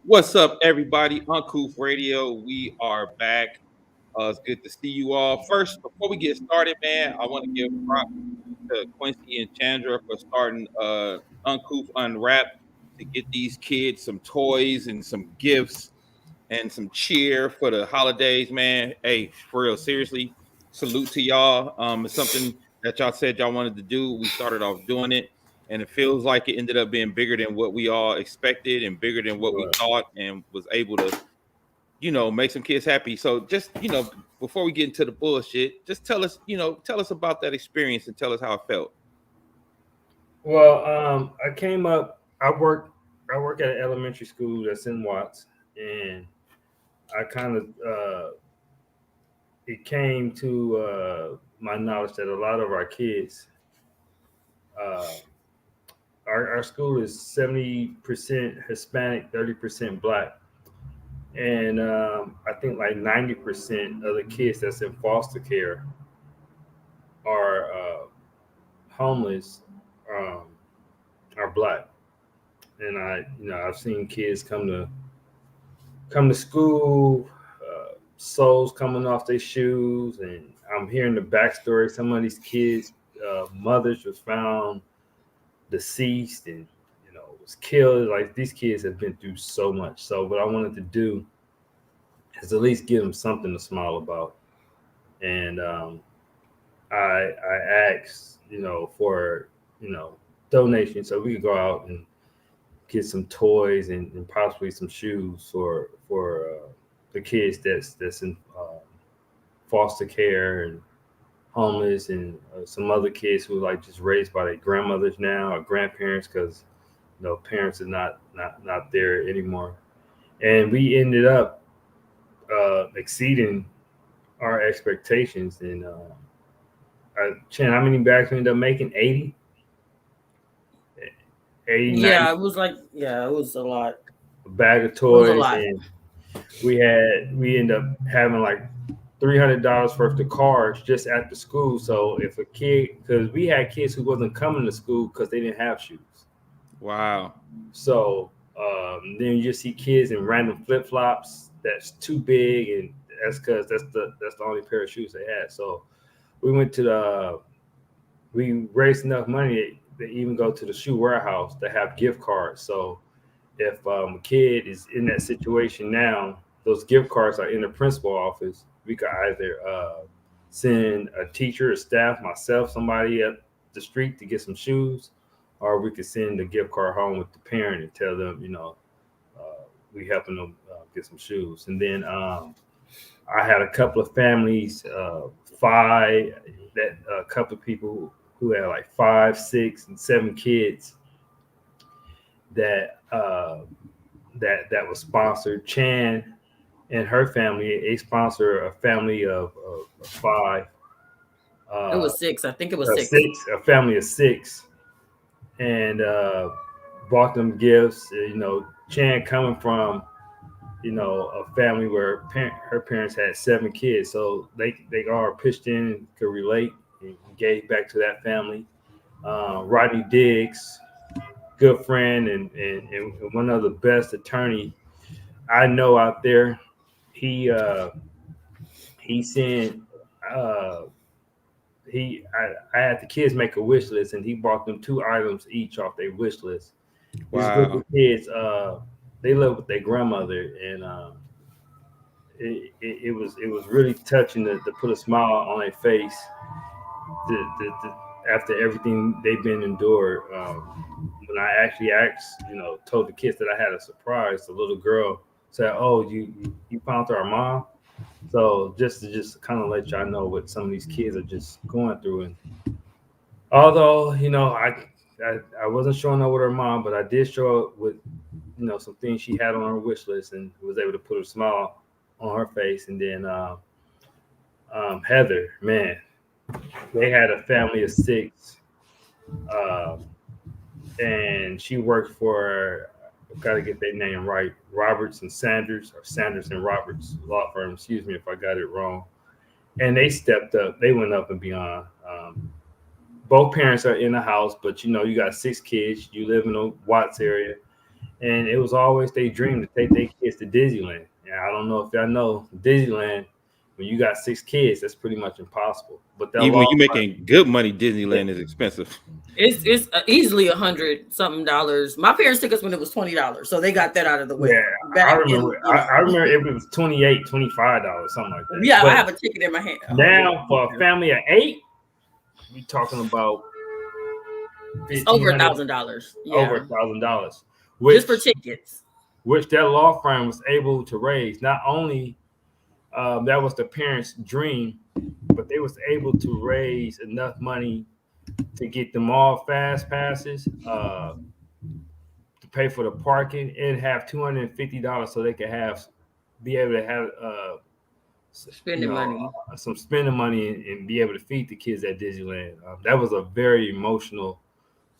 What's up, everybody? Uncouth Radio. We are back. It's good to see you all. First, before we get started, man, I want to give props to Quincy and Chandra for starting Uncouth Unwrapped to get these kids some toys and some gifts and some cheer for the holidays, man. Hey, for real, seriously, salute to y'all. It's something that y'all said y'all wanted to do. We started off doing it, and it feels like it ended up being bigger than what we all expected and bigger than what we Right. thought, and was able to, make some kids happy. So just, before we get into the bullshit, just tell us about that experience and tell us how it felt. Well, I came up. I work at an elementary school that's in Watts, and I kind of it came to my knowledge that a lot of our kids, uh, our school is 70% Hispanic, 30% Black, and I think like 90% of the kids that's in foster care are homeless, um, are Black. And I've seen kids come to school, soles coming off their shoes, and I'm hearing the backstory. Some of these kids, mothers was found deceased, and was killed. Like, these kids have been through so much. So what I wanted to do is at least give them something to smile about. And I asked, for donations so we could go out and get some toys and possibly some shoes for the kids that's in foster care and homeless, and some other kids who are like just raised by their grandmothers now or grandparents, because parents are not there anymore. And we ended up exceeding our expectations. And Chan, how many bags we ended up making? 80, 80, 90. It was a lot. A bag of It was a toys, lot. and we end up having like $300 worth of cards just at the school. So if a kid, because we had kids who wasn't coming to school because they didn't have shoes. Wow. So then you just see kids in random flip flops that's too big, and that's because that's the only pair of shoes they had. So we went to we raised enough money to even go to the shoe warehouse to have gift cards. So if a kid is in that situation now, those gift cards are in the principal office. We could either send a teacher, a staff, myself, somebody up the street to get some shoes, or we could send the gift card home with the parent and tell them, we helping them get some shoes. And then I had a couple of families, a couple of people who had like 5, 6, and 7 kids that that was sponsored. Chan and her family, they sponsor a family of 5. It was 6. I think it was 6. A family of 6, and bought them gifts. Chan coming from a family where her parents had 7 kids, so they all pitched in and could relate and gave back to that family. Rodney Diggs, good friend and one of the best attorney I know out there. He sent I had the kids make a wish list, and he bought them 2 items each off their wish list. These group Wow. of kids, they live with their grandmother, and it was really touching to put a smile on their face after everything they've been endured. When I actually told the kids that I had a surprise, the little girl said, "Oh, you found our mom." So just to kind of let y'all know what some of these kids are just going through. And although I wasn't showing up with her mom, but I did show up with some things she had on her wish list, and was able to put a smile on her face. And then Heather, man, they had a family of 6, and she worked for, got to get their name right, Roberts and Sanders, or Sanders and Roberts law firm. Excuse me if I got it wrong. And they stepped up. They went up and beyond. Both parents are in the house, but you got 6 kids. You live in the Watts area, and it was always their dream to take their kids to Disneyland. And I don't know if y'all know Disneyland. When you got 6 kids, that's pretty much impossible. But that Even when law, you're making good money, Disneyland is expensive. It's easily $100 something. My parents took us when it was $20, so they got that out of the way. yeah, I remember. I remember if it was $28, $25, something like that. Yeah, but I have a ticket in my hand. Now for a family of 8, we talking about it's over $1,000. Yeah, over $1,000, just for tickets. Which that law firm was able to raise. Not only that was the parents' dream, but they was able to raise enough money to get them all fast passes, to pay for the parking, and have $250 so they could be able to have spending money, some spending money, and be able to feed the kids at Disneyland. That was a very emotional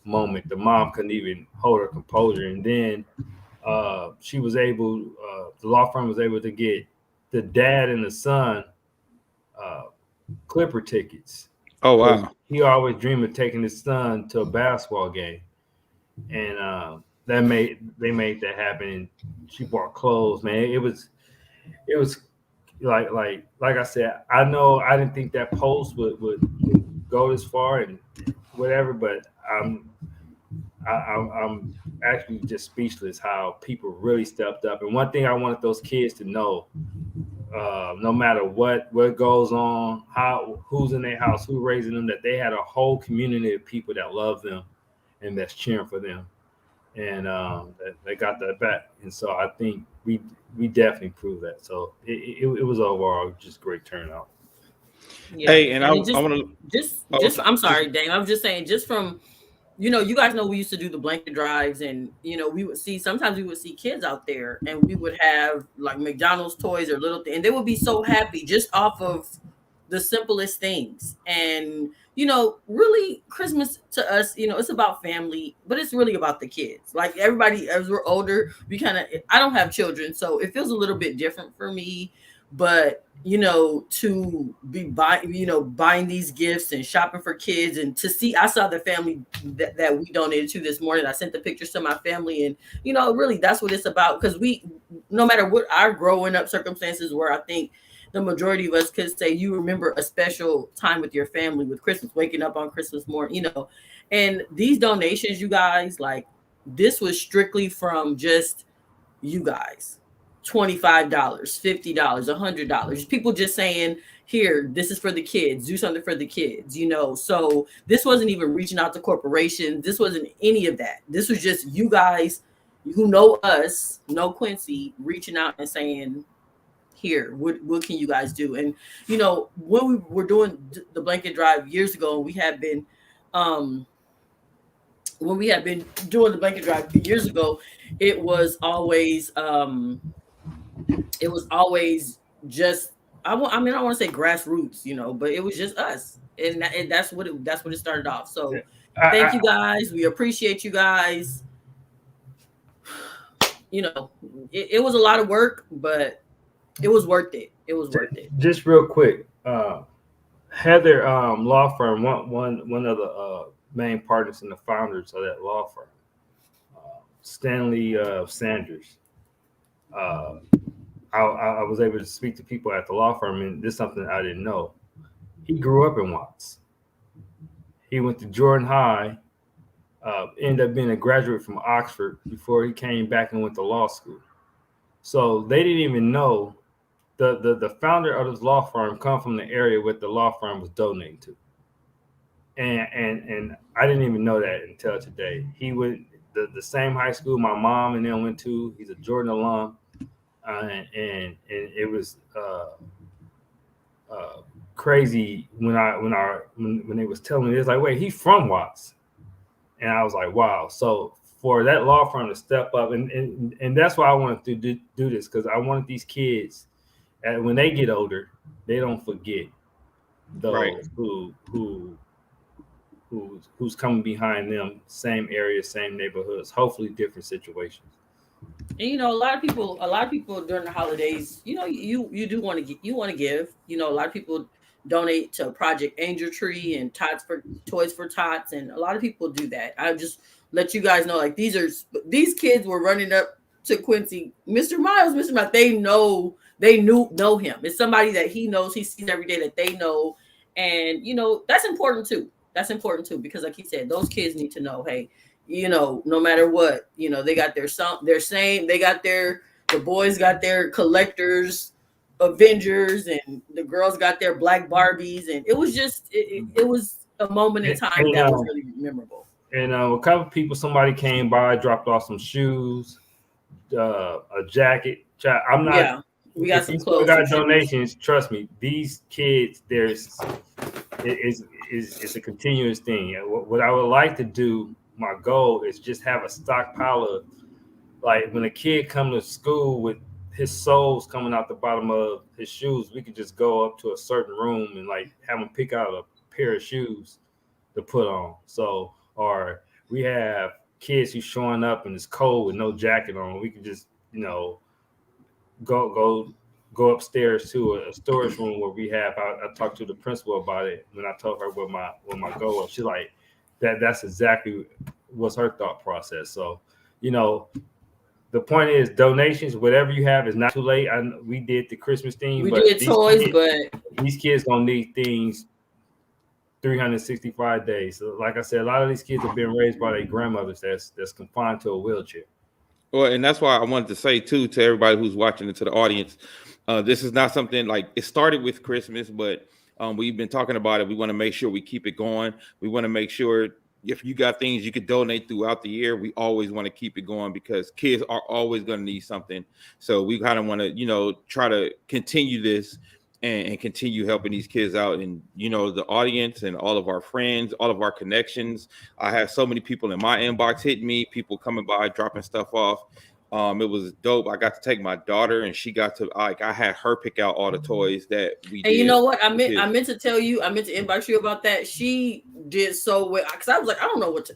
moment. The mom couldn't even hold her composure, and then she was able. The law firm was able to get the dad and the son Clipper tickets. Oh wow! He always dreamed of taking his son to a basketball game, and they made that happen. And she bought clothes, man. It was like I said. I know I didn't think that post would go this far and whatever, but I'm actually just speechless how people really stepped up. And one thing I wanted those kids to know, no matter what goes on, who's in their house, who's raising them, that they had a whole community of people that love them and that's cheering for them, and they got that back. And so I think we definitely proved that. So it was overall just great turnout. Yeah. Hey, and I want to I'm sorry, Dane. I was just saying, just from, you guys know we used to do the blanket drives, and we would see kids out there, and we would have like McDonald's toys or little things, and they would be so happy just off of the simplest things. And really, Christmas to us, it's about family, but it's really about the kids. Like everybody, as we're older, I don't have children, so it feels a little bit different for me. But to be buying these gifts and shopping for kids, and to see, I saw the family that we donated to this morning. I sent the pictures to my family, and really that's what it's about. Because no matter what our growing up circumstances were, I think the majority of us could say you remember a special time with your family, with Christmas, waking up on Christmas morning, and these donations, you guys, like, this was strictly from just you guys. $25, $50, $100. People just saying, here, this is for the kids. Do something for the kids, So this wasn't even reaching out to corporations. This wasn't any of that. This was just you guys who know us, know Quincy, reaching out and saying, here, what can you guys do? And when we were doing the blanket drive years ago, we had been when we had been doing the blanket drive years ago, it was always just, I don't want to say grassroots, but it was just us, and that's what it started off. So thank you guys. We appreciate you guys. It was a lot of work, but it was worth it. It was worth it. Just real quick, Heather law firm, one of the main partners and the founders of that law firm, Stanley Sanders. I was able to speak to people at the law firm, and this is something I didn't know. He grew up in Watts. He went to Jordan High, ended up being a graduate from Oxford before he came back and went to law school. So they didn't even know the founder of this law firm come from the area where the law firm was donating to. And I didn't even know that until today. He went the same high school my mom and them went to. He's a Jordan alum. And it was crazy when they was telling me, it's like, wait, he's from Watts, and I was like, wow. So for that law firm to step up, and that's why I wanted to do this, because I wanted these kids, and when they get older, they don't forget those right. who's coming behind them, same areas, same neighborhoods, hopefully different situations. And a lot of people during the holidays, you do want to give. A lot of people donate to Project Angel Tree and Toys for Tots, and a lot of people do that. I just let you guys know, like these kids were running up to Quincy, Mr. Miles, Mr. Miles. They know him. It's somebody that he knows, he sees every day, that they know. And that's important too. That's important too, because like he said, those kids need to know, hey, no matter what, they got the boys got their collectors, Avengers, and the girls got their black Barbies, and it was just it was a moment in time that was really memorable. And a couple of people, somebody came by, dropped off some shoes, a jacket. I'm not. Yeah, we got some clothes. Got donations. Trust me, these kids. It's a continuous thing. What I would like to do, my goal is just have a stockpile of, like, when a kid come to school with his soles coming out the bottom of his shoes, we could just go up to a certain room and like have them pick out a pair of shoes to put on. So, or we have kids who's showing up and it's cold with no jacket on. We could just, go upstairs to a storage room where we have. I talked to the principal about it when I told her what my goal was. She's like, that's exactly what's her thought process. So, the point is, donations, whatever you have, is not too late. We did the Christmas thing. We did toys, but these kids gonna need things 365 days. So, like I said, a lot of these kids have been raised by their grandmothers that's confined to a wheelchair. Well, and that's why I wanted to say too to everybody who's watching and to the audience, this is not something like it started with Christmas, but we've been talking about it. We want to make sure we keep it going. We want to make sure if you got things you could donate throughout the year, we always want to keep it going because kids are always going to need something. So we kind of want to, try to continue this and continue helping these kids out. And, the audience and all of our friends, all of our connections. I have so many people in my inbox hitting me, people coming by, dropping stuff off. It was dope. I got to take my daughter and she got to, I had her pick out all the toys that we did. And you know what? I meant to tell you, I meant to inbox you about that. She did so well because I was like, I don't know what to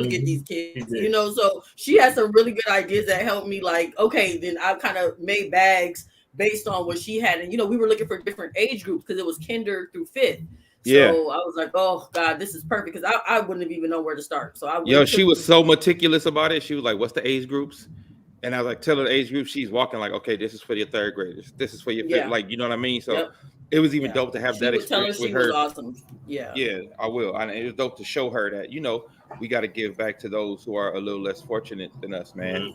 get these kids, so she had some really good ideas that helped me. Like, okay, then I kind of made bags based on what she had. And, we were looking for different age groups because it was kinder through fifth. So yeah. I was like, oh God, this is perfect. Because I wouldn't have even known where to start. So she was so meticulous about it. She was like, what's the age groups? And I was like, tell her the age group. She's walking like, okay, this is for your third graders. This is for your fifth. Like, you know what I mean? So it was even dope to have that experience with her. Was awesome. Yeah. Yeah, I will. And it was dope to show her that, we got to give back to those who are a little less fortunate than us, man.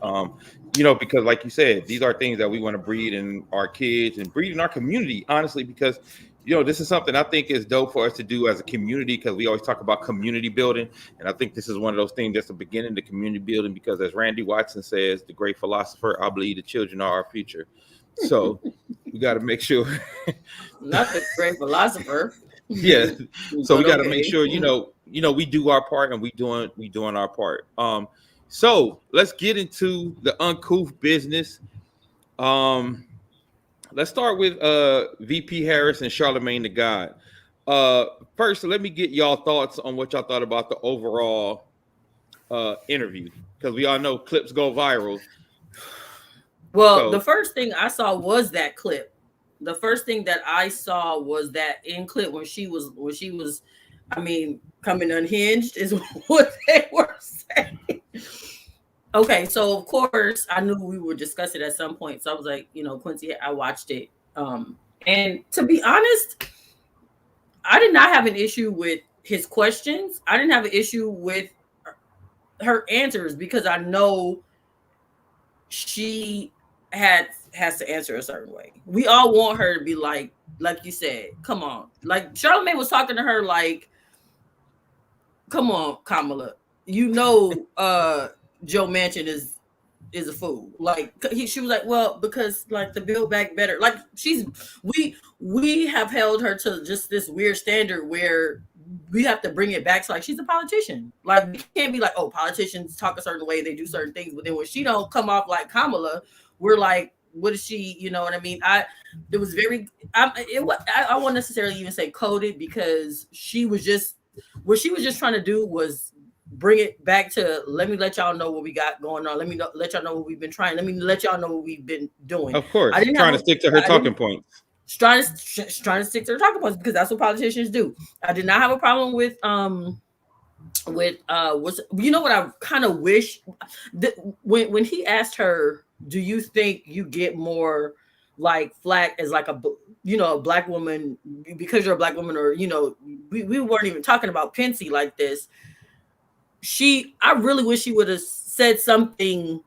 Because like you said, these are things that we want to breed in our kids and breed in our community, honestly, because, this is something I think is dope for us to do as a community because we always talk about community building. And I think this is one of those things that's the beginning to community building because as Randy Watson says, the great philosopher, I believe the children are our future. So we got to make sure. Not the great philosopher. Yeah. So we got to make sure, we do our part and we doing our part. So let's get into the uncouth business. Let's start with VP Harris and Charlamagne the God. First, let me get y'all thoughts on what y'all thought about the overall interview because we all know clips go viral. Well, the first thing I saw was that clip. The first thing that I saw was that in clip when she was, coming unhinged is what they were saying. Okay, so of course I knew we would discuss it at some point. So I was like, Quincy, I watched it. And to be honest, I did not have an issue with his questions. I didn't have an issue with her answers because I know she has to answer a certain way. We all want her to be like you said, come on. Like Charlamagne was talking to her like, come on, Kamala. Joe Manchin is a fool. Like she was like, well, because like the Build Back Better. Like we have held her to just this weird standard where we have to bring it back to like she's a politician. Like we can't be like, oh, politicians talk a certain way, they do certain things, but then when she don't come off like Kamala, we're like, what is she? You know what I mean? I won't necessarily even say coded because what she was just trying to do was bring it back to let me let y'all know what we got going on. Let me let y'all know what we've been trying. Let me let y'all know what we've been doing. Of course, trying to stick to her talking points. Trying to stick to her talking points because that's what politicians do. I did not have a problem with with was, you know what I kind of wish that when he asked her, do you think you get more like flack as like a black woman because you're a black woman, or we weren't even talking about Pensy like this. I really wish she would have said something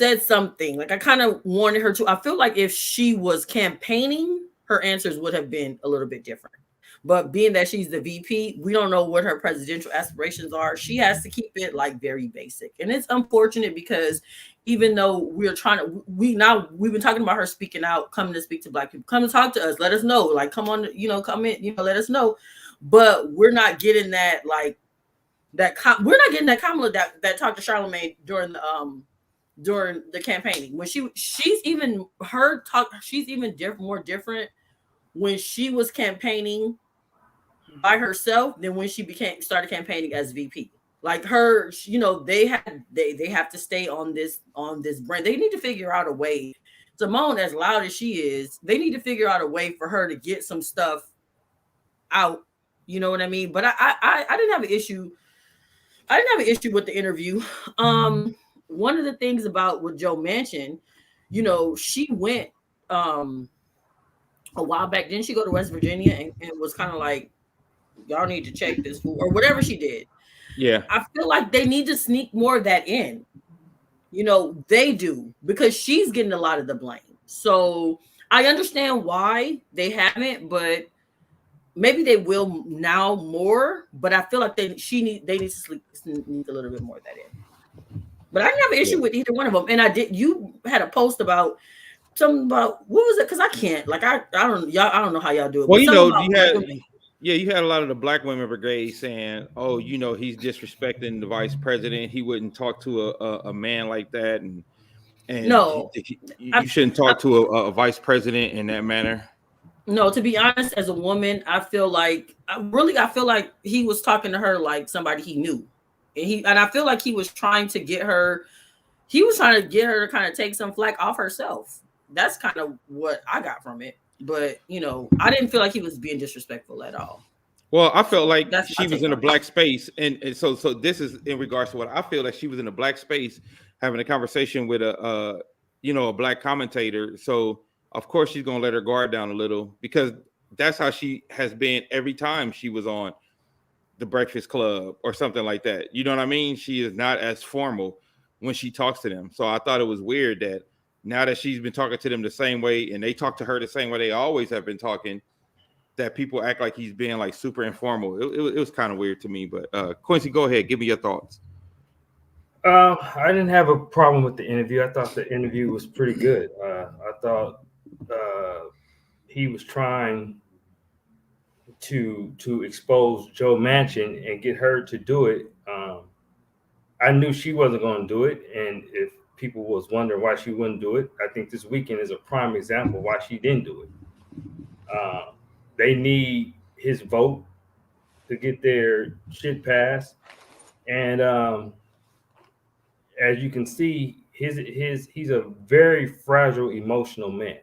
like, I kind of wanted her to. I feel like if she was campaigning, her answers would have been a little bit different. But being that she's the VP, we don't know what her presidential aspirations are. She has to keep it like very basic. And it's unfortunate because even though we've been talking about her speaking out, coming to speak to black people, come and talk to us, let us know, like, come on, come in, let us know. But we're not getting that, like, we're not getting that Kamala that talked to Charlemagne during the campaigning, when she's even more different when she was campaigning by herself than when she started campaigning as VP. Like her, they have to stay on this brand. They need to figure out a way. Simone, as loud as she is, they need to figure out a way for her to get some stuff out. You know what I mean? But I didn't have an issue. I didn't have an issue with the interview. One of the things about with Joe Manchin, she went a while back. Didn't she go to West Virginia and was kind of like, y'all need to check this food or whatever she did. Yeah. I feel like they need to sneak more of that in. They do, because she's getting a lot of the blame. So I understand why they haven't, but maybe they will now more. But I feel like they need to sneak a little bit more of that in. But I didn't have an issue with either one of them. And you had a post about something about, what was it? Because I can't, like, I don't know how y'all do it. Well, you had a lot of the black women brigade saying, "Oh, he's disrespecting the vice president. He wouldn't talk to a man like that, and no, you shouldn't talk to a vice president in that manner." No, to be honest, as a woman, I feel like he was talking to her like somebody he knew, and I feel like he was trying to get her. He was trying to get her to kind of take some flack off herself. That's kind of what I got from it. But I didn't feel like he was being disrespectful at all. Well, I felt like she was in a black space, and so this is in regards to what I feel like she was in a black space having a conversation with a black commentator. So of course she's gonna let her guard down a little, because that's how she has been every time she was on the Breakfast Club or something like that. You know what I mean? She is not as formal when she talks to them. So I thought it was weird that now that she's been talking to them the same way, and they talk to her the same way they always have been talking, that people act like he's being like super informal. It was kind of weird to me. But Quincy, go ahead, give me your thoughts. I didn't have a problem with the interview. I thought the interview was pretty good. I thought he was trying to expose Joe Manchin and get her to do it. I knew she wasn't going to do it, and if people was wondering why she wouldn't do it, I think this weekend is a prime example why she didn't do it. They need his vote to get their shit passed, and as you can see, he's a very fragile emotional man.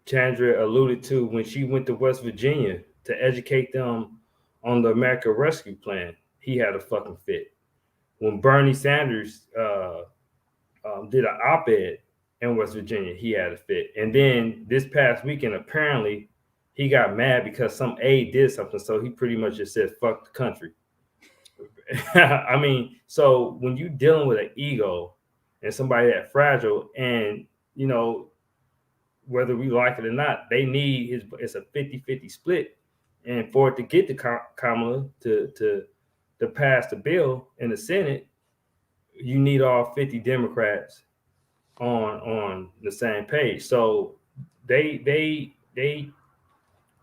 Chandra alluded to when she went to West Virginia to educate them on the American Rescue Plan, he had a fucking fit. When Bernie Sanders did an op-ed in West Virginia, he had a fit. And then this past weekend, apparently, he got mad because some aide did something, so he pretty much just said, fuck the country. I mean, so when you're dealing with an ego and somebody that fragile, and, whether we like it or not, they need it's a 50-50 split. And for it to get to Kamala to pass the bill in the Senate, you need all 50 Democrats on the same page. So they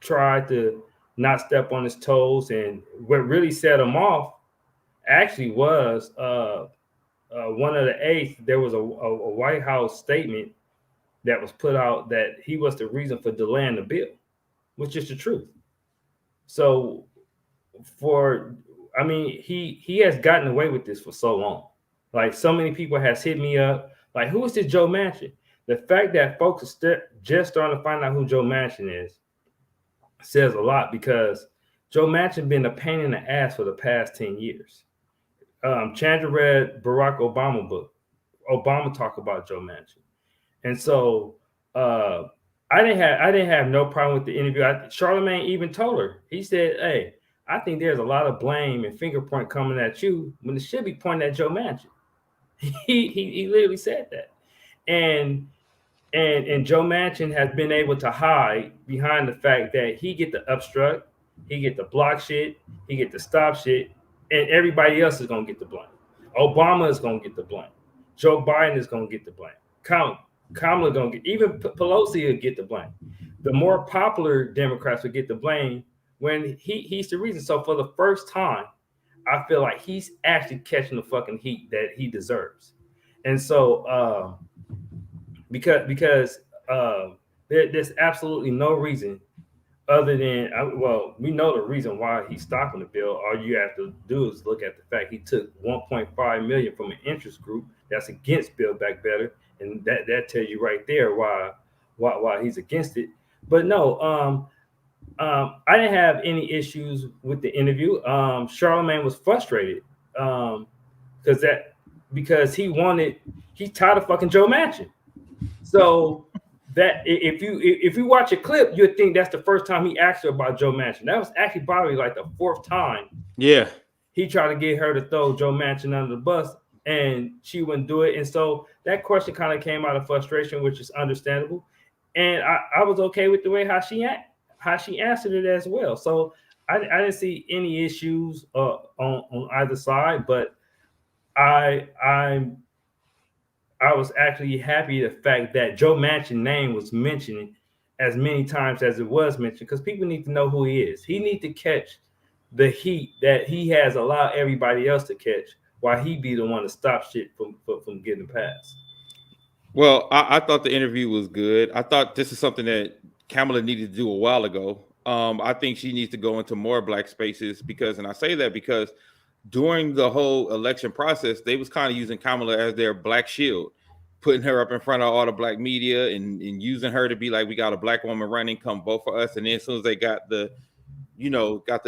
tried to not step on his toes, and what really set him off actually was one of the aides. There was a White House statement that was put out that he was the reason for delaying the bill, which is the truth. So he has gotten away with this for so long. Like, so many people has hit me up, like, who is this Joe Manchin? The fact that folks are just starting to find out who Joe Manchin is says a lot, because Joe Manchin been a pain in the ass for the past 10 years. Chandra read Barack Obama book. Obama talked about Joe Manchin, and so uh, I didn't have no problem with the interview. Charlemagne even told her. He said, "Hey, I think there's a lot of blame and finger point coming at you when it should be pointing at Joe Manchin." He literally said that, and and Joe Manchin has been able to hide behind the fact that he get to obstruct, he get to block shit, he get to stop shit, and everybody else is gonna get the blame. Obama is gonna get the blame. Joe Biden is gonna get the blame. Kamala gonna get, even Pelosi will get the blame. The more popular Democrats will get the blame when he's the reason. So for the first time, I feel like he's actually catching the fucking heat that he deserves. And so because there's absolutely no reason other than we know the reason why he's stopping the bill. All you have to do is look at the fact he took 1.5 million from an interest group that's against Build Back Better, and that tells you right there why he's against it. But no, I didn't have any issues with the interview. Charlemagne was frustrated because he's tired of fucking Joe Manchin. So that if you watch a clip, you'd think that's the first time he asked her about Joe Manchin. That was actually probably like the fourth time. Yeah, he tried to get her to throw Joe Manchin under the bus, and she wouldn't do it. And so that question kind of came out of frustration, which is understandable. And I was okay with the way how she answered it as well. So I didn't see any issues on either side, but I was actually happy the fact that Joe Manchin's name was mentioned as many times as it was mentioned, because people need to know who he is. He needs to catch the heat that he has allowed everybody else to catch, while he be the one to stop shit from getting passed. Well, I thought the interview was good. I thought this is something that Kamala needed to do a while ago. I think she needs to go into more black spaces and I say that because during the whole election process, they was kind of using Kamala as their black shield, putting her up in front of all the black media and using her to be like, we got a black woman running, come vote for us. And then as soon as they got the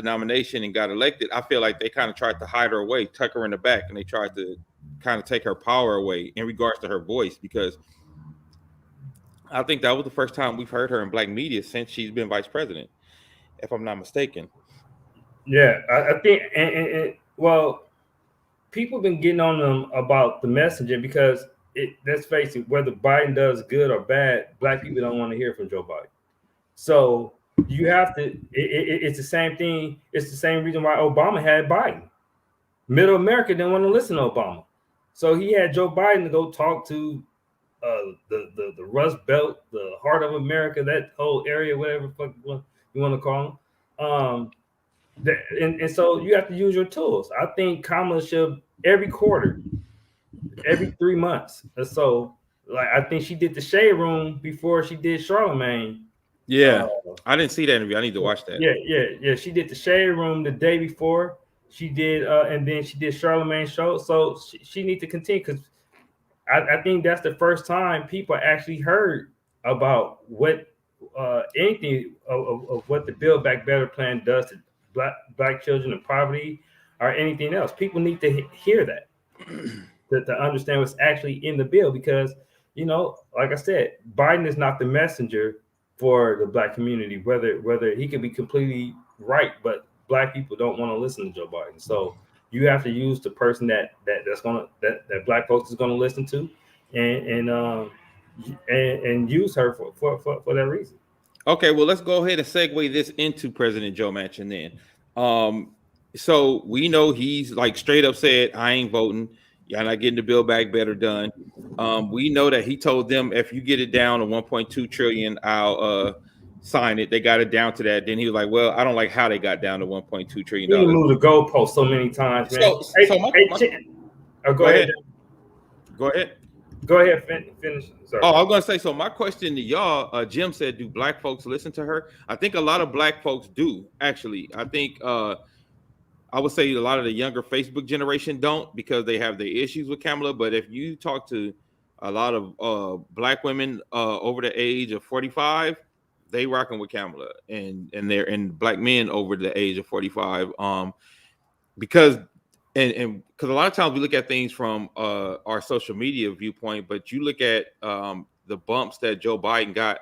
nomination and got elected, I feel like they kind of tried to hide her away, tuck her in the back, and they tried to kind of take her power away in regards to her voice, because I think that was the first time we've heard her in black media since she's been vice president, if I'm not mistaken. Yeah, I think, and well, people have been getting on them about the messaging because let's face it, whether Biden does good or bad, black people don't want to hear from Joe Biden. So you have to, it's the same thing. It's the same reason why Obama had Biden. Middle America didn't want to listen to Obama. So he had Joe Biden to go talk to the Rust Belt, the heart of America, that whole area, whatever the fuck you want to call them. And so you have to use your tools. I think Kamala should every quarter, every 3 months or so. Like, I think she did the Shade Room before she did Charlemagne. Yeah, I didn't see that interview. I need to watch that. Yeah. She did the Shade Room the day before. She did, and then she did Charlemagne show. So she needs to continue, because I think that's the first time people actually heard about what anything of what the Build Back Better plan does to black children in poverty or anything else. People need to hear that to understand what's actually in the bill, because like I said, Biden is not the messenger for the black community. Whether he could be completely right, but black people don't want to listen to Joe Biden. So you have to use the person that black folks is going to listen to, and use her for that reason. Okay, well, let's go ahead and segue this into President Joe Manchin then. So we know he's like straight up said, I ain't voting. Y'all not getting the Build Back Better done. We know that he told them, if you get it down to 1.2 trillion, I'll sign it. They got it down to that. Then he was like, well, I don't like how they got down to 1.2 trillion. He moved the goalpost so many times, man. Go ahead. Go ahead, finish. Sorry. Oh, I was going to say, so my question to y'all, Jim said, do black folks listen to her? I think a lot of black folks do, actually. I think I would say a lot of the younger Facebook generation don't, because they have their issues with Kamala. But if you talk to a lot of black women over the age of 45, they rocking with Kamala, and black men over the age of 45. Because because a lot of times we look at things from our social media viewpoint, but you look at the bumps that Joe Biden got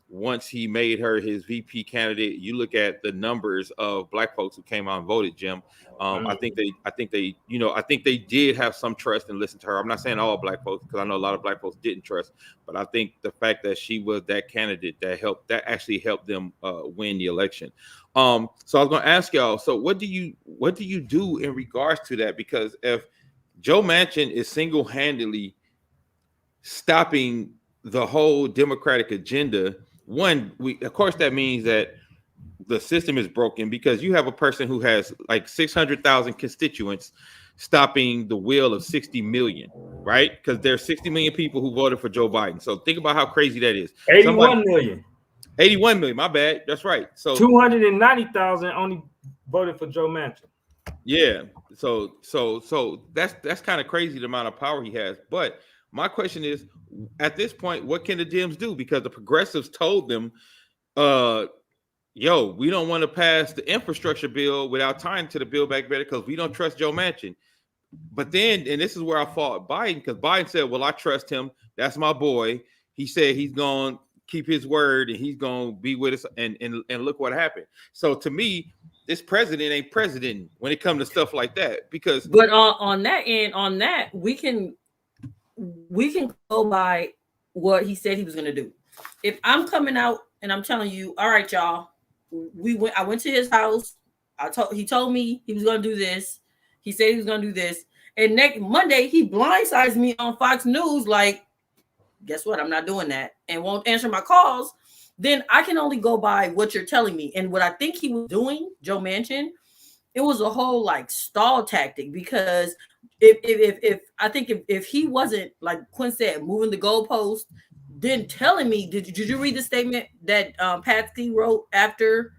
once he made her his VP candidate. You look at the numbers of black folks who came out and voted, Jim. I think they did have some trust and listened to her. I'm not saying all black folks, because I know a lot of black folks didn't trust, but I think the fact that she was that candidate that actually helped them win the election. So I was going to ask y'all. So what do you do in regards to that? Because if Joe Manchin is single-handedly stopping the whole Democratic agenda, of course that means that the system is broken, because you have a person who has like 600,000 constituents stopping the will of 60 million, right? Because there's 60 million people who voted for Joe Biden. So think about how crazy that is. 81 million. 81 million, my bad. That's right. So 290,000 only voted for Joe Manchin. Yeah. So that's kind of crazy, the amount of power he has. But my question is, at this point, what can the Dems do? Because the progressives told them, yo, we don't want to pass the infrastructure bill without tying to the Build Back Better because we don't trust Joe Manchin. But then, and this is where I fought Biden, because Biden said, well, I trust him. That's my boy. He said he's going to keep his word and he's going to be with us. And look what happened. So to me, this president ain't president when it comes to stuff like that. Because but on that end, we can go by what he said he was going to do. If I'm coming out and I'm telling you, all right, y'all, I went to his house. He told me he was going to do this. He said he was going to do this. And next Monday, he blindsides me on Fox News. Like, guess what? I'm not doing that, and won't answer my calls. Then I can only go by what you're telling me. And what I think he was doing, Joe Manchin, it was a whole like stall tactic, because if he wasn't, like Quinn said, moving the goalpost, then telling me, did you read the statement that Patsy wrote after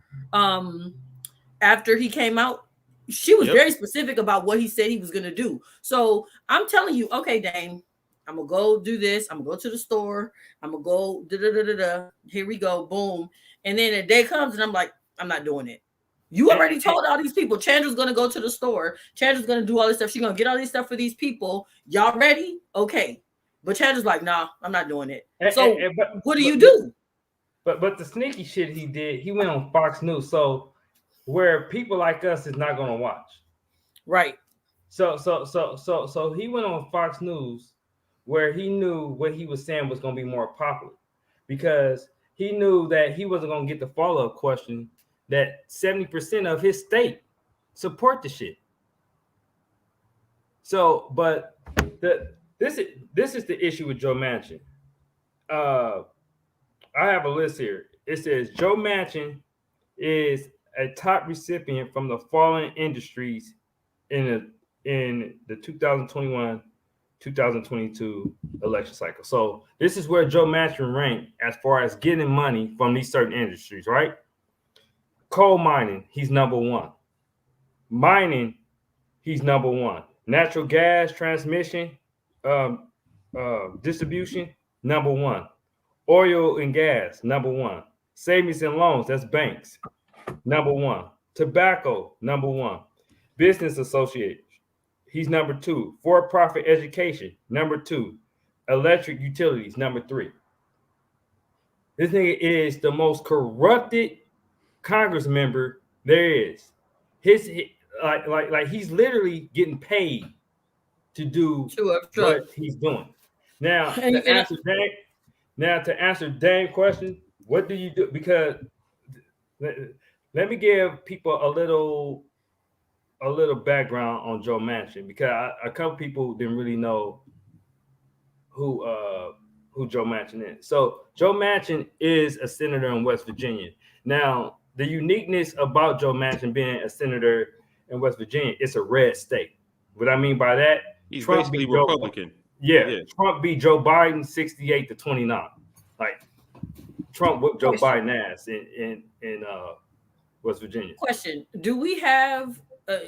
he came out? She was very specific about what he said he was going to do. So I'm telling you, okay, Dame, I'm going to go do this. I'm going to go to the store. I'm going to go, da-da-da-da-da. Here we go, boom. And then a day comes and I'm like, I'm not doing it. You already told all these people, Chandra's going to go to the store. Chandra's going to do all this stuff. She's going to get all this stuff for these people. Y'all ready? Okay. But Chandra's like, nah, I'm not doing it. So what do you do? But the sneaky shit he did, he went on Fox News. So where people like us is not going to watch. Right. So he went on Fox News where he knew what he was saying was going to be more popular, because he knew that he wasn't going to get the follow-up question that 70% of his state support the shit. So, but this is the issue with Joe Manchin. I have a list here. It says Joe Manchin is a top recipient from the following industries in the 2021-2022 election cycle. So this is where Joe Manchin ranked as far as getting money from these certain industries, right? Coal mining, he's number one. Mining, he's number one. Natural gas transmission, distribution, number one. Oil and gas, number one. Savings and loans, that's banks, number one. Tobacco, number one. Business associates, he's number two. For-profit education, number two. Electric utilities, number three. This nigga is the most corrupted Congress member there is. Like he's literally getting paid to do what he's doing. Now to answer Dan's question, what do you do? Because let me give people a little background on Joe Manchin, because a couple people didn't really know who Joe Manchin is. So Joe Manchin is a senator in West Virginia. Now, the uniqueness about Joe Manchin being a senator in West Virginia, it's a red state. What I mean by that, he's Trump basically Republican. Trump beat Joe Biden 68-29. Like Trump whipped Joe Biden ass in West Virginia. Question: do we have?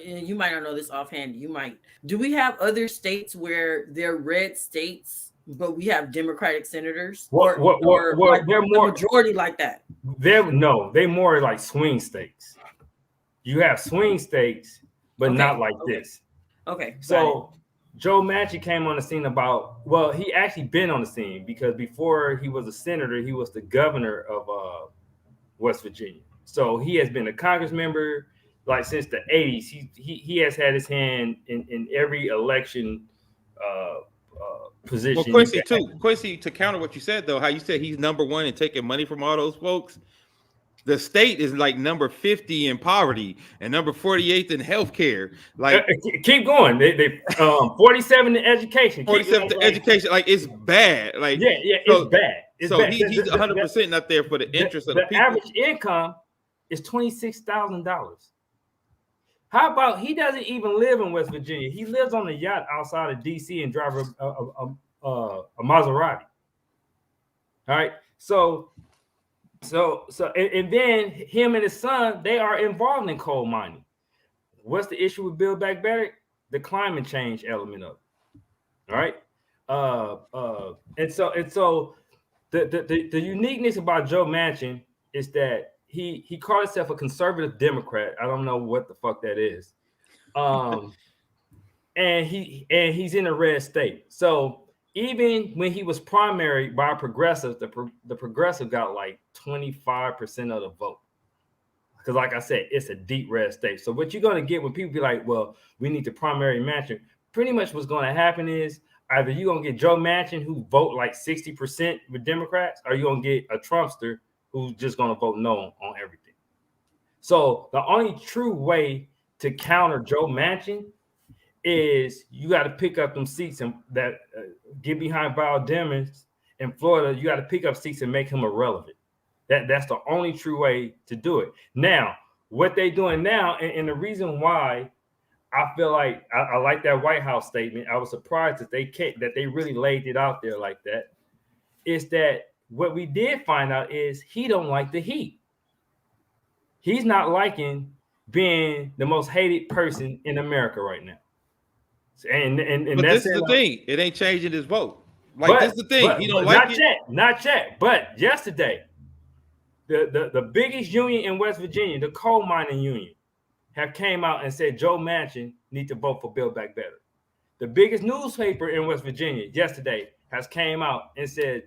You might not know this offhand. You might. Do we have other states where they're red states but we have Democratic senators, What? like They're the more. majority like that. They're more like swing states. You have swing states, but not like this. Okay. So Joe Manchin came on the scene he actually been on the scene because before he was a senator, he was the governor of West Virginia. So he has been a Congress member like since the 80s. He has had his hand in every election position. Well, Quincy, to counter what you said though, how you said he's number one in taking money from all those folks. The state is like number 50 in poverty and number 48 in healthcare. Like, keep going. They 47 in education. 47 in education. Like, it's bad. Like, it's bad. It's bad. He's 100% not there for the interest of the people. Average income is $26,000. How about he doesn't even live in West Virginia? He lives on a yacht outside of DC and drives a Maserati. All right, so and then him and his son, they are involved in coal mining. What's the issue with Build Back Better? The climate change element of it. All right. And so the uniqueness about Joe Manchin is that he called himself a conservative Democrat. I don't know what the fuck that is. And he's in a red state. So even when he was primary by progressives, the progressive got like 25% of the vote. Because like I said, it's a deep red state. So what you're going to get when people be like, well, we need to primary Manchin, pretty much what's going to happen is either you're going to get Joe Manchin who vote like 60% with Democrats, or you're going to get a Trumpster who's just going to vote no on everything. So the only true way to counter Joe Manchin is you got to pick up them seats and that get behind Val Demings in Florida. You got to pick up seats and make him irrelevant. That's the only true way to do it. Now, what they doing now, and the reason why I feel like I like that White House statement. I was surprised that they really laid it out there like that. Is that what we did find out is he don't like the heat. He's not liking being the most hated person in America right now. And but this is the thing. It ain't changing his vote. Like, this is the thing. He don't like it. Not yet. But yesterday, the biggest union in West Virginia, the coal mining union, have came out and said Joe Manchin need to vote for Build Back Better. The biggest newspaper in West Virginia yesterday has came out and said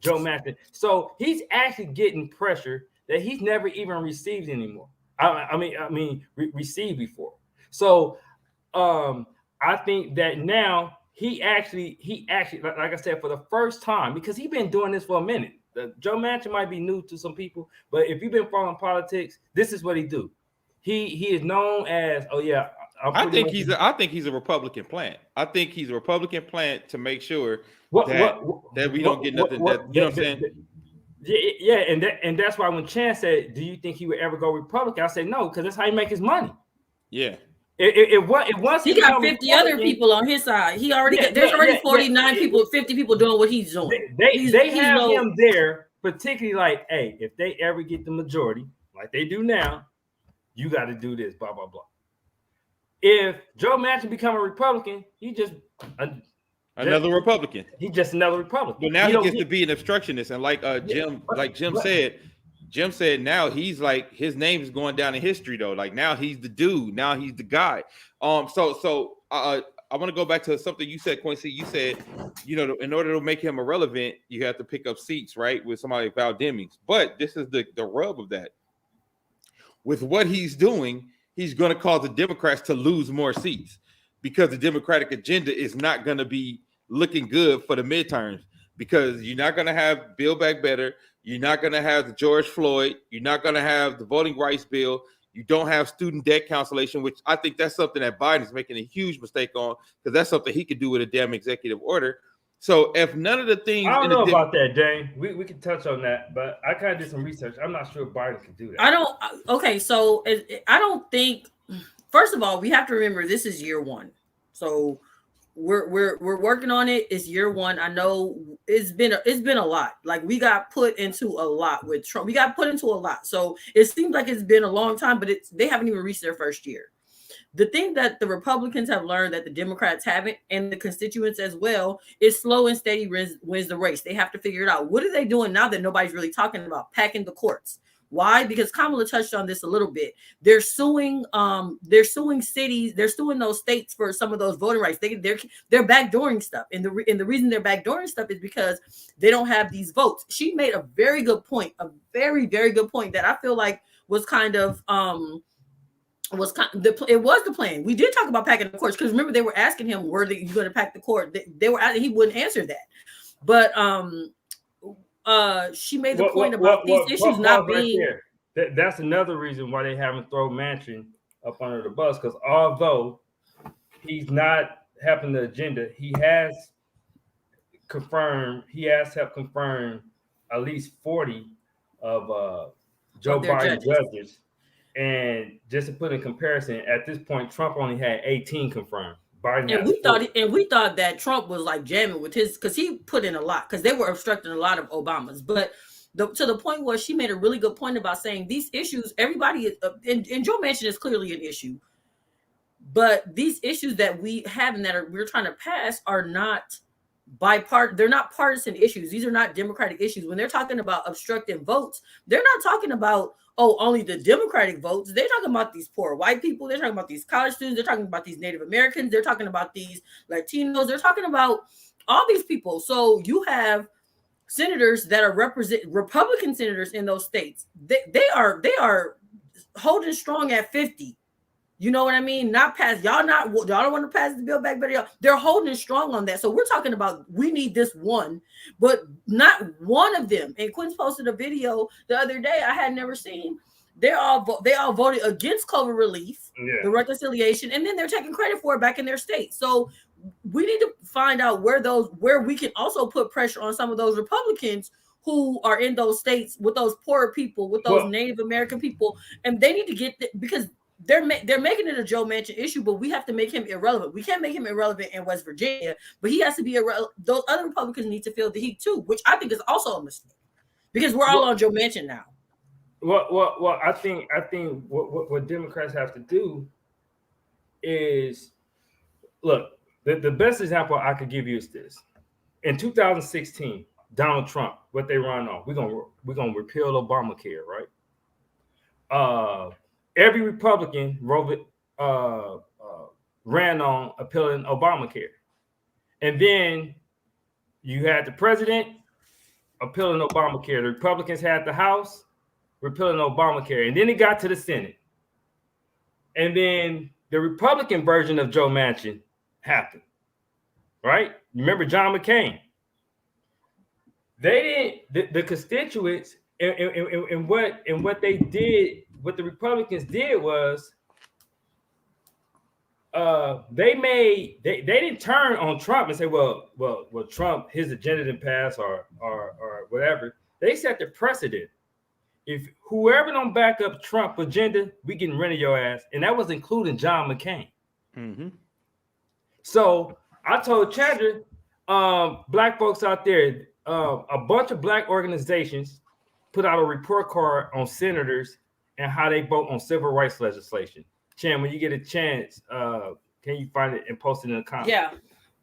Joe Manchin. So he's actually getting pressure that he's never even received anymore. Received before. So I think that now he actually, like I said, for the first time, because he's been doing this for a minute. Joe Manchin might be new to some people, but if you've been following politics, this is what he do. He is known as, I think he's a Republican plant. I think he's a Republican plant to make sure that we don't get nothing. You know what I'm saying? Yeah, and that's why when Chan said, "Do you think he would ever go Republican?" I said no, because that's how he make his money. Yeah. It once he got 50 other people on his side. He already there's already 49 people, 50 people doing what he's doing. They have him there, particularly like, hey, if they ever get the majority, like they do now, you got to do this, blah blah blah. If Joe Manchin become a Republican, he just another Republican. He's just another Republican. But now he gets to be an obstructionist, and like Jim said, now he's like, his name is going down in history though. Like now he's the dude. Now he's the guy. So I want to go back to something you said, Quincy. You said, in order to make him irrelevant, you have to pick up seats, right, with somebody like Val Demings. But this is the rub of that. With what he's doing, he's going to cause the Democrats to lose more seats because the Democratic agenda is not going to be looking good for the midterms, because you're not going to have Build Back Better. You're not going to have the George Floyd. You're not going to have the voting rights bill. You don't have student debt cancellation, which I think that's something that Biden's making a huge mistake on, because that's something he could do with a damn executive order. So if none of the things, I don't know about that, Dane. We can touch on that, but I kind of did some research. I'm not sure Biden can do that. Okay, so I don't think. First of all, we have to remember this is year one, so we're working on it. It's year one. I know it's been a lot. Like, we got put into a lot with Trump. We got put into a lot. So it seems like it's been a long time, but they haven't even reached their first year. The thing that the Republicans have learned that the Democrats haven't, and the constituents as well, is slow and steady wins the race. They have to figure it out. What are they doing now that nobody's really talking about? Packing the courts. Why? Because Kamala touched on this a little bit. They're suing cities, they're suing those states for some of those voting rights. They're backdooring stuff. And the reason they're backdooring stuff is because they don't have these votes. She made a very good point, a very, very good point that I feel like was kind of it was the plan. We did talk about packing the courts because remember they were asking him, "Were you going to pack the court?" They were he wouldn't answer that. But she made the point about these issues not being. Right, that's another reason why they haven't thrown Manchin up under the bus, because although he's not helping the agenda, he has helped confirm at least 40 of Joe Biden judges. And just to put in comparison, at this point, Trump only had 18 confirmed. Biden we thought that Trump was like jamming with his, because he put in a lot, because they were obstructing a lot of Obama's. But to the point where she made a really good point about saying these issues, everybody is, and Joe Manchin is clearly an issue, but these issues that we have and that we're trying to pass are not they're not partisan issues. These are not Democratic issues. When they're talking about obstructing votes, they're not talking about only the Democratic votes. They're talking about these poor white people. They're talking about these college students. They're talking about these Native Americans. They're talking about these Latinos. They're talking about all these people. So you have senators that are Republican senators in those states. They are holding strong at 50. You know what I mean? Not pass. Y'all don't want to pass the bill back, but they're holding strong on that. So we're talking about we need this one, but not one of them. And Quinn's posted a video the other day I had never seen. They all voted against COVID relief, the reconciliation, and then they're taking credit for it back in their state. So we need to find out where we can also put pressure on some of those Republicans who are in those states with those poor people, with those Native American people, and they need to get because they're making it a Joe Manchin issue, but we have to make him irrelevant. We can't make him irrelevant in West Virginia, but he has to be irrelevant. Those other Republicans need to feel the heat too, which I think is also a mistake because we're all on Joe Manchin now. Well, I think what Democrats have to do is look. The best example I could give you is this: in 2016, Donald Trump, what they run on, we're gonna repeal Obamacare, right? Every Republican ran on appealing Obamacare. And then you had the president appealing Obamacare. The Republicans had the House repealing Obamacare. And then it got to the Senate. And then the Republican version of Joe Manchin happened. Right? Remember John McCain? They didn't, the constituents, and what they did, what the Republicans did was they didn't turn on Trump and say, well, Trump, his agenda didn't pass or whatever. They set the precedent. If whoever don't back up Trump agenda, we getting rid of your ass. And that was including John McCain. Mm-hmm. So I told Chandra, black folks out there, a bunch of black organizations put out a report card on senators and how they vote on civil rights legislation. Chan, when you get a chance, can you find it and post it in the comments? Yeah.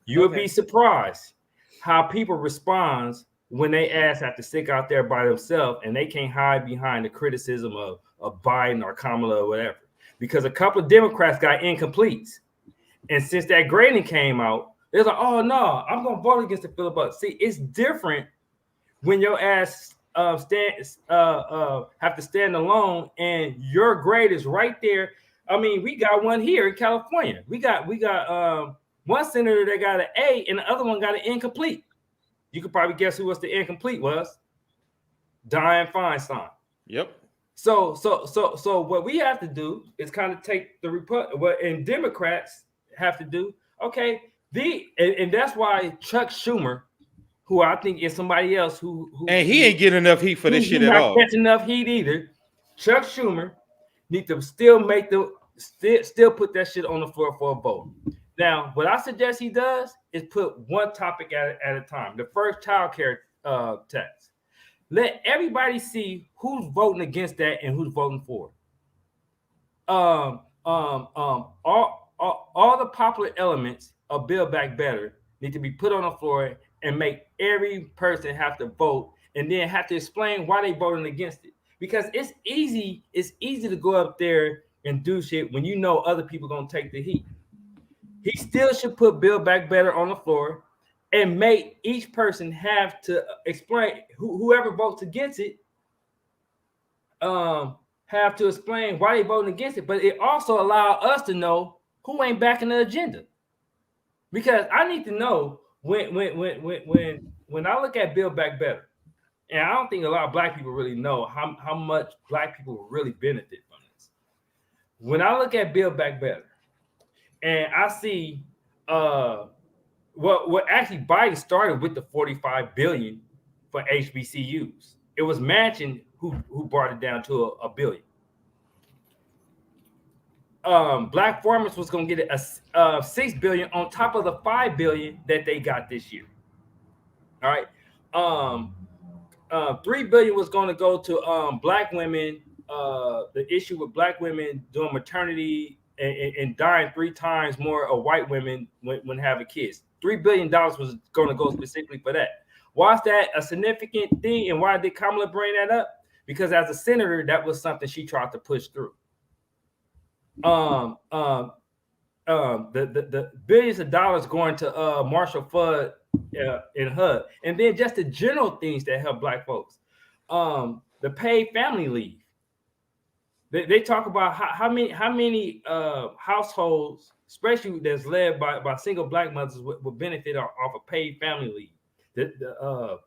You'll be surprised how people respond when they have to stick out there by themselves and they can't hide behind the criticism of Biden or Kamala or whatever. Because a couple of Democrats got incompletes. And since that grading came out, they're like, oh, no, I'm going to vote against the filibuster. See, it's different when your ass have to stand alone and your grade is right there. I mean, we got one here in California. We got one senator that got an A and the other one got an incomplete. You could probably guess who was the incomplete was. Dianne Feinstein. Yep. So what we have to do is kind of take and Democrats have to do, okay, and that's why Chuck Schumer, who I think is somebody else who and he ain't getting enough heat for this shit at all. Not catching enough heat either. Chuck Schumer need to still put that shit on the floor for a vote. Now, what I suggest he does is put one topic at a time. The first child care tax. Let everybody see who's voting against that and who's voting for it. All the popular elements of Build Back Better need to be put on the floor and make every person have to vote and then have to explain why they voting against it. Because it's easy to go up there and do shit when you know other people gonna take the heat. He still should put Build Back Better on the floor and make each person have to explain whoever votes against it have to explain why they voting against it, but it also allow us to know who ain't backing the agenda. Because I need to know when I look at Build Back Better, and I don't think a lot of black people really know how much black people really benefit from this. When I look at Build Back Better, and I see what actually Biden started with the $45 billion for HBCUs. It was Manchin who brought it down to $1 billion. Black farmers was going to get $6 billion on top of the $5 billion that they got this year. All right, $3 billion was going to go to black women. The issue with black women doing maternity and dying 3 times more of white women when having kids. $3 billion was going to go specifically for that. Why is that a significant thing, and why did Kamala bring that up? Because as a senator, that was something she tried to push through. The billions of dollars going to Marshall Flood and HUD, and then just the general things that help black folks. The paid family leave. They talk about how many households, especially that's led by single black mothers, would benefit off of paid family leave.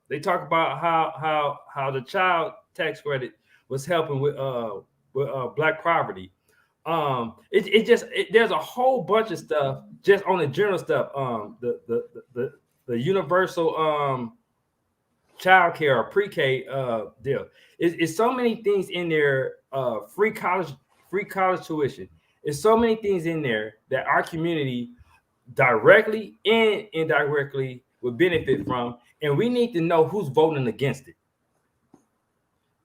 They talk about how the child tax credit was helping with black poverty. There's a whole bunch of stuff just on the general stuff. The universal child care or pre-K deal. It's so many things in there. Free college tuition. There's so many things in there that our community directly and indirectly would benefit from, and we need to know who's voting against it.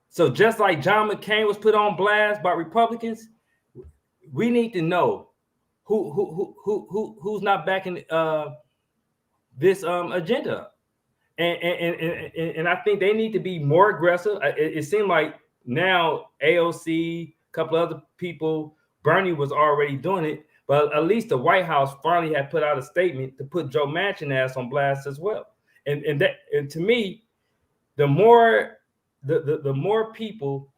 So just like John McCain was put on blast by Republicans, we need to know who's not backing this agenda, and I think they need to be more aggressive. It seemed like now AOC, a couple other people, Bernie was already doing it, but at least the White House finally had put out a statement to put Joe Manchin ass on blast as well. And to me, the more people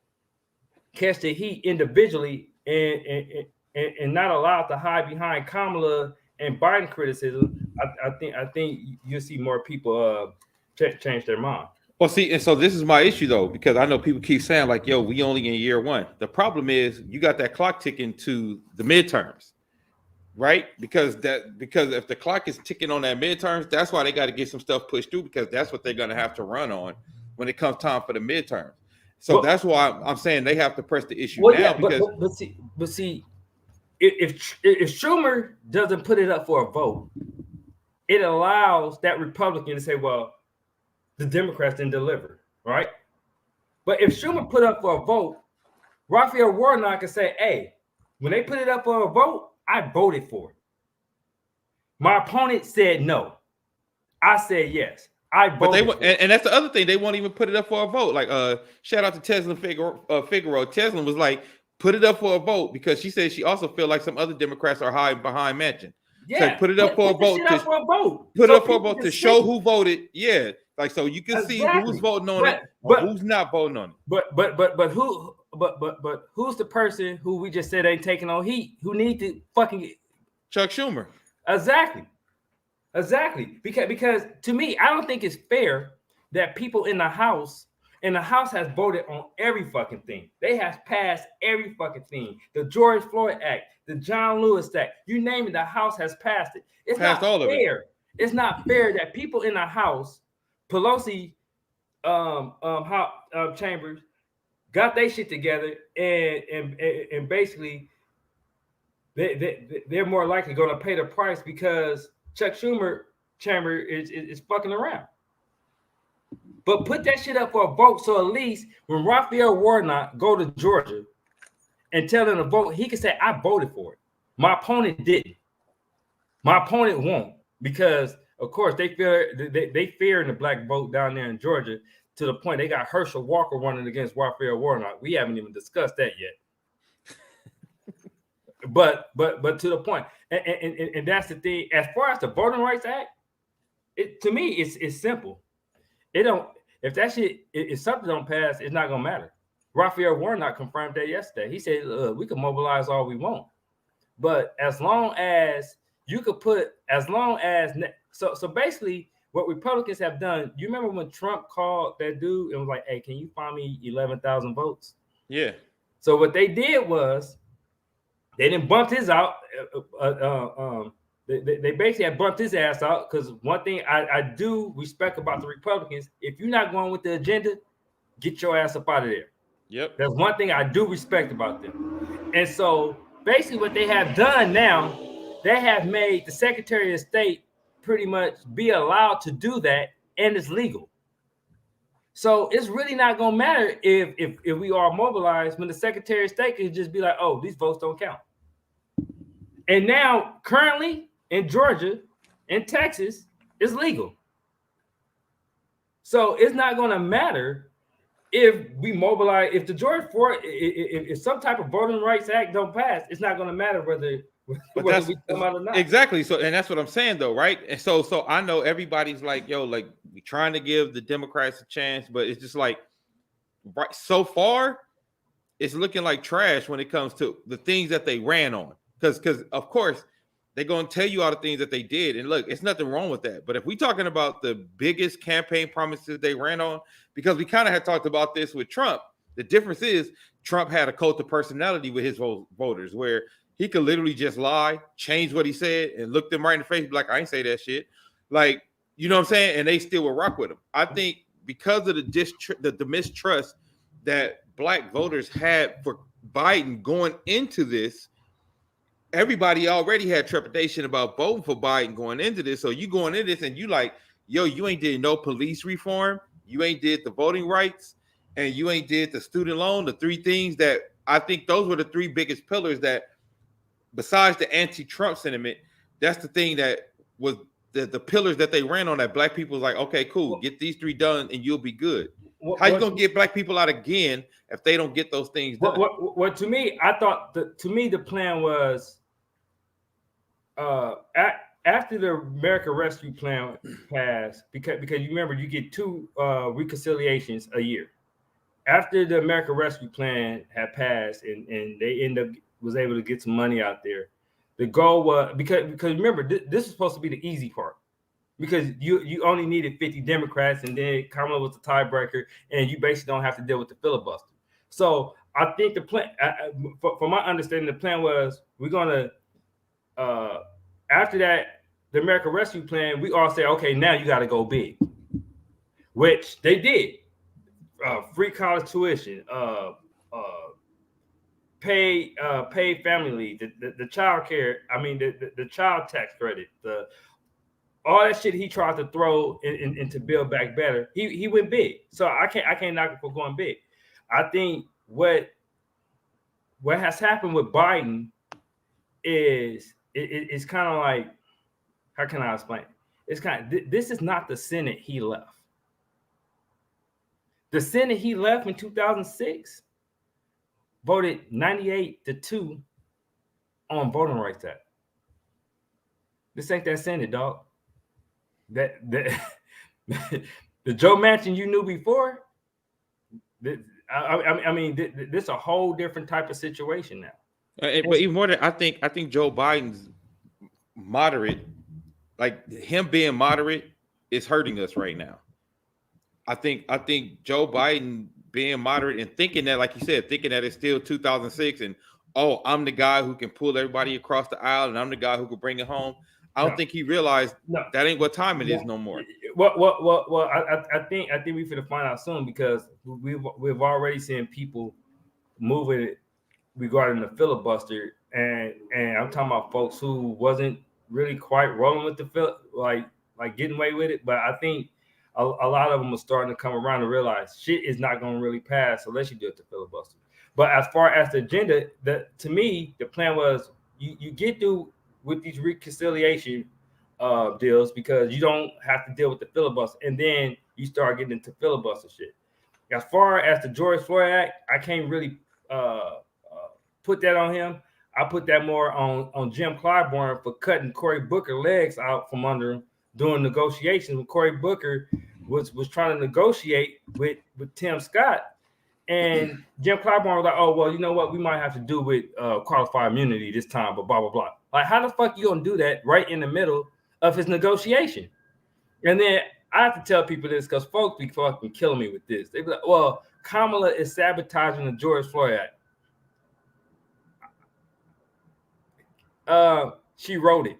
catch the heat individually and not allowed to hide behind Kamala and Biden criticism, I think you'll see more people change their mind. Well, see, and so this is my issue though, because I know people keep saying like, "Yo, we only in year 1." The problem is you got that clock ticking to the midterms, right? Because if the clock is ticking on that midterms, that's why they got to get some stuff pushed through, because that's what they're going to have to run on when it comes time for the midterms. So that's why I'm saying they have to press the issue now. Yeah, because but see, if Schumer doesn't put it up for a vote, it allows that Republican to say, "Well, the Democrats didn't deliver," right? But if Schumer put up for a vote, Raphael Warnock can say, "Hey, when they put it up for a vote, I voted for it. My opponent said no. I said yes. I voted." But and that's the other thing. They won't even put it up for a vote. Like, shout out to Tesla Figaro. Tesla was like, put it up for a vote, because she said she also feel like some other Democrats are hiding behind Manchin. Yeah, so put it up for a vote. Put it up for a vote to show who voted. Yeah, like so you can see who's voting on it, or who's not voting on it. But who's the person who we just said ain't taking on heat? Who need to fucking Chuck Schumer? Exactly. Because to me, I don't think it's fair that people in the House has voted on every fucking thing. They have passed every fucking thing. The George Floyd Act, the John Lewis Act, you name it, the House has passed it. It's not fair. It's not fair that people in the House, Pelosi, Chambers, got their shit together and basically they're more likely going to pay the price because Chuck Schumer chamber is fucking around. But put that shit up for a vote, so at least when Raphael Warnock go to Georgia and tell them to vote, he can say, I voted for it. My opponent didn't. My opponent won't, because of course they fear in the black vote down there in Georgia, to the point they got Herschel Walker running against Raphael Warnock. We haven't even discussed that yet. but to the point, and that's the thing. As far as the Voting Rights Act, to me it's simple. It don't, if that shit, if something don't pass, it's not gonna matter. Raphael Warnock confirmed that yesterday. He said, we can mobilize all we want, but as long as you could put, as long as, so basically what Republicans have done, you remember when Trump called that dude and was like, hey, can you find me 11,000 votes? Yeah. So what they did was they didn't bump his out. They basically had bumped his ass out, because one thing I do respect about the Republicans, if you're not going with the agenda, get your ass up out of there. Yep. That's one thing I do respect about them. And so basically what they have done now, they have made the Secretary of State pretty much be allowed to do that, and it's legal. So it's really not going to matter if we are mobilized, when the Secretary of State can just be like, oh, these votes don't count. And now currently in Georgia, in Texas, it's legal. So it's not going to matter if we mobilize, if the Georgia if some type of Voting Rights Act don't pass, it's not going to matter whether we come out or not. Exactly. So, and that's what I'm saying though, right? And so I know everybody's like, yo, like, we trying to give the Democrats a chance, but it's just like, right, so far it's looking like trash when it comes to the things that they ran on. Because of course they're going to tell you all the things that they did, and look, it's nothing wrong with that. But if we're talking about the biggest campaign promises they ran on, because we kind of had talked about this with Trump, the difference is Trump had a cult of personality with his voters, where he could literally just lie, change what he said, and look them right in the face, be like, I ain't say that shit. Like, you know what I'm saying? And they still will rock with him. I think because of the mistrust that black voters had for Biden going into this, everybody already had trepidation about voting for Biden going into this. So you going into this and you like, yo, you ain't did no police reform, you ain't did the voting rights, and you ain't did the student loan, the three things that I think those were the three biggest pillars that, besides the anti-Trump sentiment, that's the thing that was the pillars that they ran on, that black people was like, okay, cool, get these three done and you'll be good. How you gonna get black people out again if they don't get those things done? What to me, I thought the plan was, after the American Rescue Plan passed, because you remember you get two reconciliations a year. After the American Rescue Plan had passed and they was able to get some money out there, the goal was, because remember, this is supposed to be the easy part, because you only needed 50 Democrats, and then Kamala was the tiebreaker, and you basically don't have to deal with the filibuster. So I think the plan, from my understanding, the plan was, we're gonna after that, the American Rescue Plan, we all say, okay, now you got to go big, which they did. Free college tuition, paid family leave, the child care. I mean, the child tax credit, all that shit he tried to throw in to build back better. He went big, so I can't knock him for going big. I think what has happened with Biden is it's kind of like, how can I explain? It's kind of, this is not the Senate he left. The Senate he left in 2006 voted 98-2 on Voting Rights Act. This ain't that Senate, dog. That the Joe Manchin you knew before. I mean, this is a whole different type of situation now. But even more than, I think Joe Biden's moderate, like him being moderate, is hurting us right now. I think Joe Biden being moderate and thinking that, like you said, thinking that it's still 2006 and, oh, I'm the guy who can pull everybody across the aisle and I'm the guy who can bring it home. I don't think he realized that ain't what time it is no more. Well, I think we finna find out soon, because we've already seen people moving regarding the filibuster, and I'm talking about folks who wasn't really quite rolling with the like getting away with it. But I think a lot of them are starting to come around and realize shit is not going to really pass unless you do it to filibuster. But as far as the agenda, to me, the plan was you get through with these reconciliation deals because you don't have to deal with the filibuster, and then you start getting into filibuster shit. As far as the George Floyd Act, I can't really put that on him. I put that more on Jim Clyburn for cutting Cory Booker legs out from under him during negotiations when Cory Booker was trying to negotiate with Tim Scott. And Jim Clyburn was like, oh, well, you know what? We might have to do with qualified immunity this time, but blah, blah, blah. Like, how the fuck you going to do that right in the middle of his negotiation? And then I have to tell people this because folks be fucking killing me with this. They be like, well, Kamala is sabotaging the George Floyd Act. She wrote it.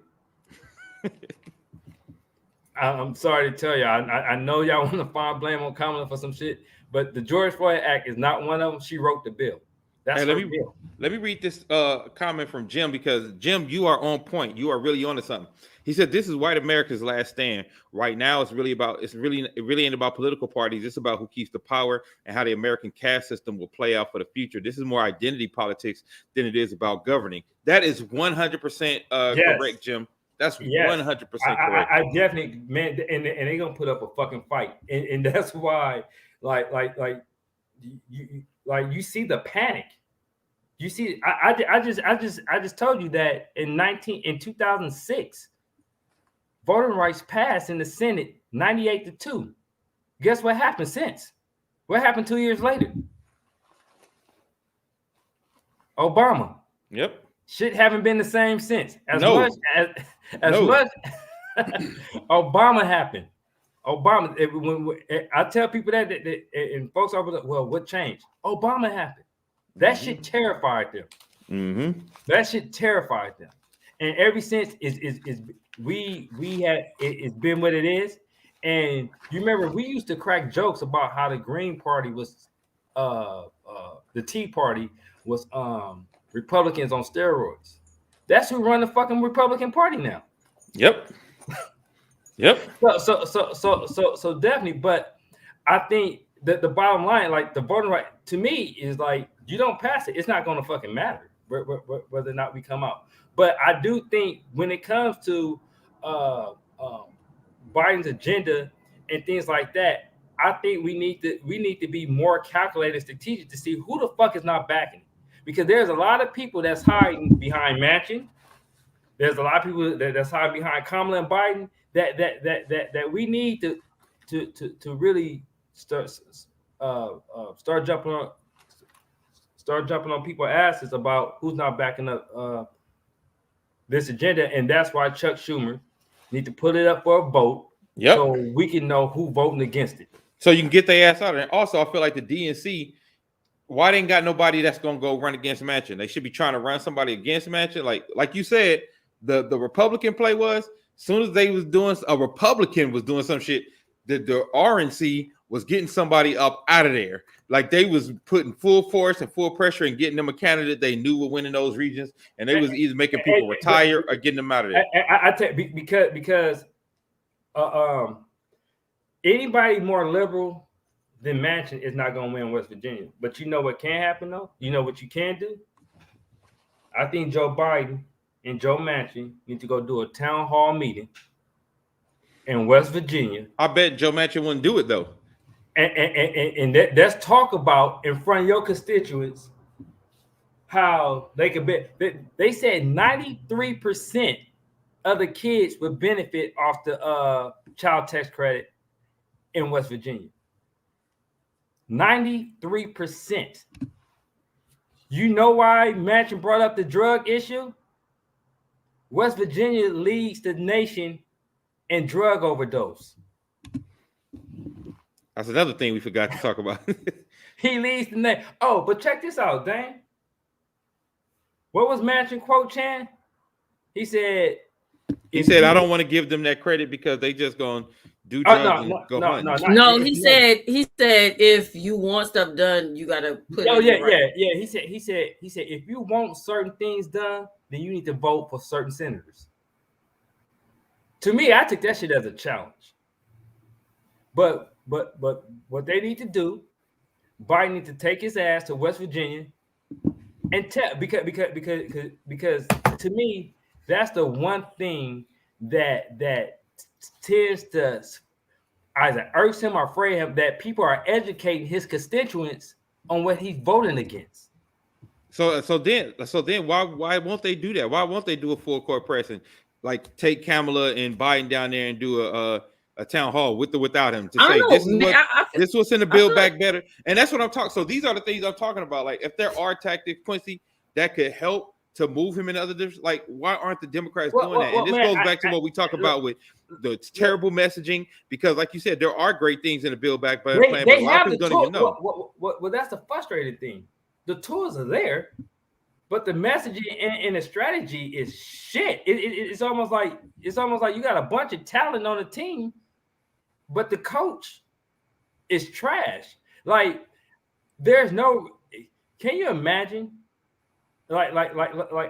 I'm sorry to tell you. I know y'all want to find blame on Kamala for some shit, but the George Floyd Act is not one of them. She wrote the bill. That's her bill. Let me read this comment from Jim because Jim, you are on point. You are really onto something. He said, "This is white America's last stand. Right now, it really ain't about political parties. It's about who keeps the power and how the American caste system will play out for the future. This is more identity politics than it is about governing." That is 100% correct, Jim. That's 100% correct. I definitely, man, and they're gonna put up a fucking fight, and that's why, like you see the panic. You see, I just told you that in 2006. Voting rights passed in the Senate 98-2. Guess what happened since? What happened 2 years later? Obama. Yep. Shit haven't been the same since. As much Obama happened. Obama. I tell people that and folks over there, well, what changed? Obama happened. That shit terrified them. Mm-hmm. That shit terrified them. And ever since it's been what it is. And you remember we used to crack jokes about how the Green Party was the Tea Party was Republicans on steroids. That's who run the fucking Republican Party now. Yep. So definitely, but I think that the bottom line, like the voting right to me is like you don't pass it, it's not gonna fucking matter whether or not we come out. But I do think when it comes to Biden's agenda and things like that, I think we need to be more calculated and strategic to see who the fuck is not backing it. Because there's a lot of people that's hiding behind Manchin. There's a lot of people that's hiding behind Kamala and Biden that we need to really start jumping on people's asses about who's not backing up this agenda, and that's why Chuck Schumer need to put it up for a vote, so we can know who voting against it. So you can get their ass out of there. And also, I feel like the DNC, why they ain't got nobody that's gonna go run against Manchin? They should be trying to run somebody against Manchin. Like you said, the Republican play was as soon as a Republican was doing some shit, the RNC was getting somebody up out of there. Like they was putting full force and full pressure and getting them a candidate they knew would win in those regions, and they was either making people retire or getting them out of there. I tell you, because anybody more liberal than Manchin is not going to win West Virginia. But you know what can happen though? You know what you can do? I think Joe Biden and Joe Manchin need to go do a town hall meeting in West Virginia. I bet Joe Manchin wouldn't do it though. And let's talk about in front of your constituents how they could be. They said 93% of the kids would benefit off the child tax credit in West Virginia. 93%. You know why Manchin brought up the drug issue? West Virginia leads the nation in drug overdose. That's another thing we forgot to talk about. He leads the nation. Oh, but check this out, Dan. What was Manchin quote, Chan? He said, I don't want to give them that credit because they just going to do drugs and go hunt. No, he said if you want stuff done, you got to put it yeah. He said if you want certain things done, then you need to vote for certain senators. To me, I took that shit as a challenge. But what they need to do, Biden needs to take his ass to West Virginia and because to me, that's the one thing that tends to either irks him or afraid him, that people are educating his constituents on what he's voting against. So then why won't they do that? Why won't they do a full court press and like take Kamala and Biden down there and do a town hall with or without him to say this is what this was in the Build Back Better, and that's what I'm talking. So these are the things I'm talking about. Like if there are tactics, Quincy, that could help to move him in other directions. Like why aren't the Democrats doing that? And this goes back to what we talk about with the terrible messaging, because like you said, there are great things in the Build Back Better plan, but a lot of people don't even know. Well, that's the frustrating thing. The tools are there, but the messaging and the strategy is shit. It's almost like you got a bunch of talent on the team, but the coach is trash. Like there's no. Can you imagine? Like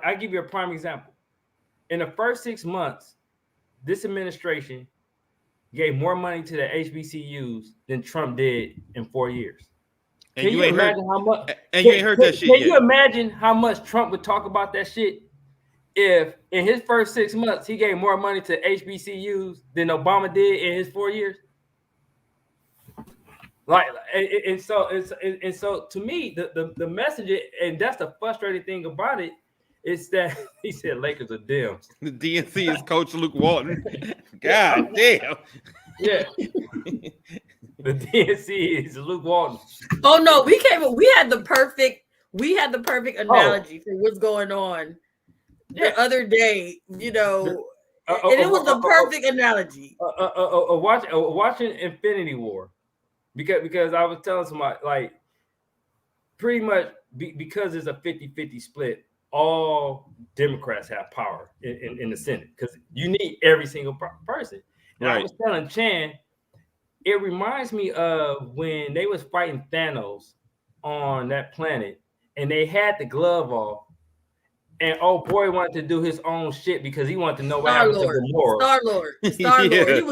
I give you a prime example. In the first 6 months, this administration gave more money to the HBCUs than Trump did in 4 years. And you ain't heard how much. And you ain't heard that shit yet. Can you imagine how much Trump would talk about that shit if in his first 6 months he gave more money to HBCUs than Obama did in his 4 years? Like, and so to me, the message, and that's the frustrating thing about it, is that he said Lakers are Dems. The DNC is Coach Luke Walton. God damn. Yeah. The DNC is Luke Walton. Oh no, we had the perfect analogy for what's going on the other day, and it was the perfect analogy. Watching Infinity War, because I was telling somebody, like, pretty much because it's a 50-50 split, all Democrats have power in the Senate because you need every single person. And right. I was telling Chan, it reminds me of when they was fighting Thanos on that planet and they had the glove off, and old boy wanted to do his own shit because he wanted to know what happened to Gamora. Star-Lord. Yeah. He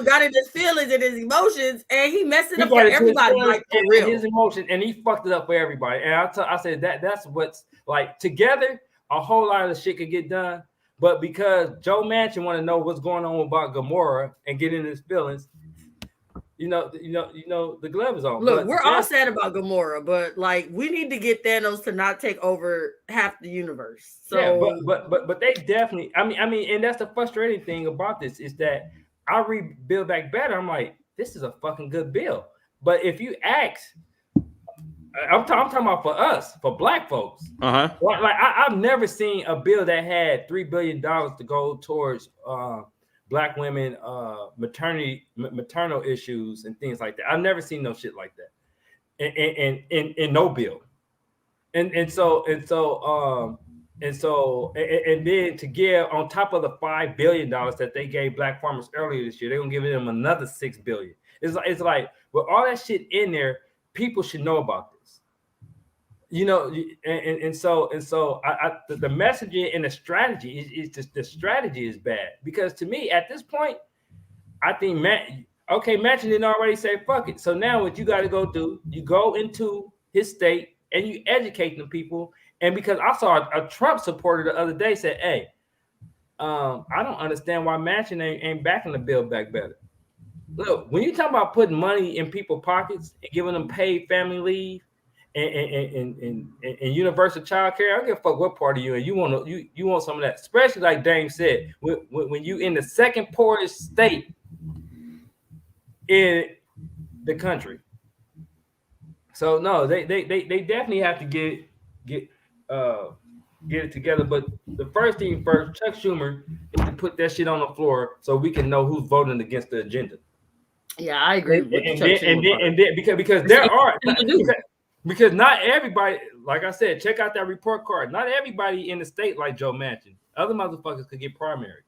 got in his feelings and his emotions, and he messed it up for everybody. Like, for real. His emotion, and he fucked it up for everybody. And I said that's what's like, together, a whole lot of the shit could get done. But because Joe Manchin want to know what's going on about Gamora and get in his feelings, the glove is on. Look, we're all sad about Gamora, but like we need to get Thanos to not take over half the universe. So yeah, but they definitely. I mean, and that's the frustrating thing about this is that I read Build Back Better. I'm like, this is a fucking good bill. But if you ask, I'm talking about for us, for Black folks. Like I've never seen a bill that had $3 billion to go towards Black women, maternal issues and things like that. I've never seen no shit like that, and no bill, and then to give on top of the $5 billion that they gave Black farmers earlier this year, they're gonna give them another $6 billion. It's like with all that shit in there, people should know about this, and so the messaging and the strategy is just the strategy is bad, because to me at this point, I think Manchin didn't already say fuck it. So now what you got to go do, you go into his state and you educate the people. And because I saw a Trump supporter the other day said, hey, I don't understand why Manchin ain't backing the Build Back Better. Look, when you talk about putting money in people's pockets and giving them paid family leave and universal child care, I don't give a fuck what party you in. You want some of that, especially like Dame said, when you in the second poorest state in the country. So no, they definitely have to get it together. But the first thing first, Chuck Schumer needs to put that shit on the floor so we can know who's voting against the agenda. Yeah, I agree. Because there are because not everybody, like I said, check out that report card. Not everybody in the state like Joe Manchin. Other motherfuckers could get primary.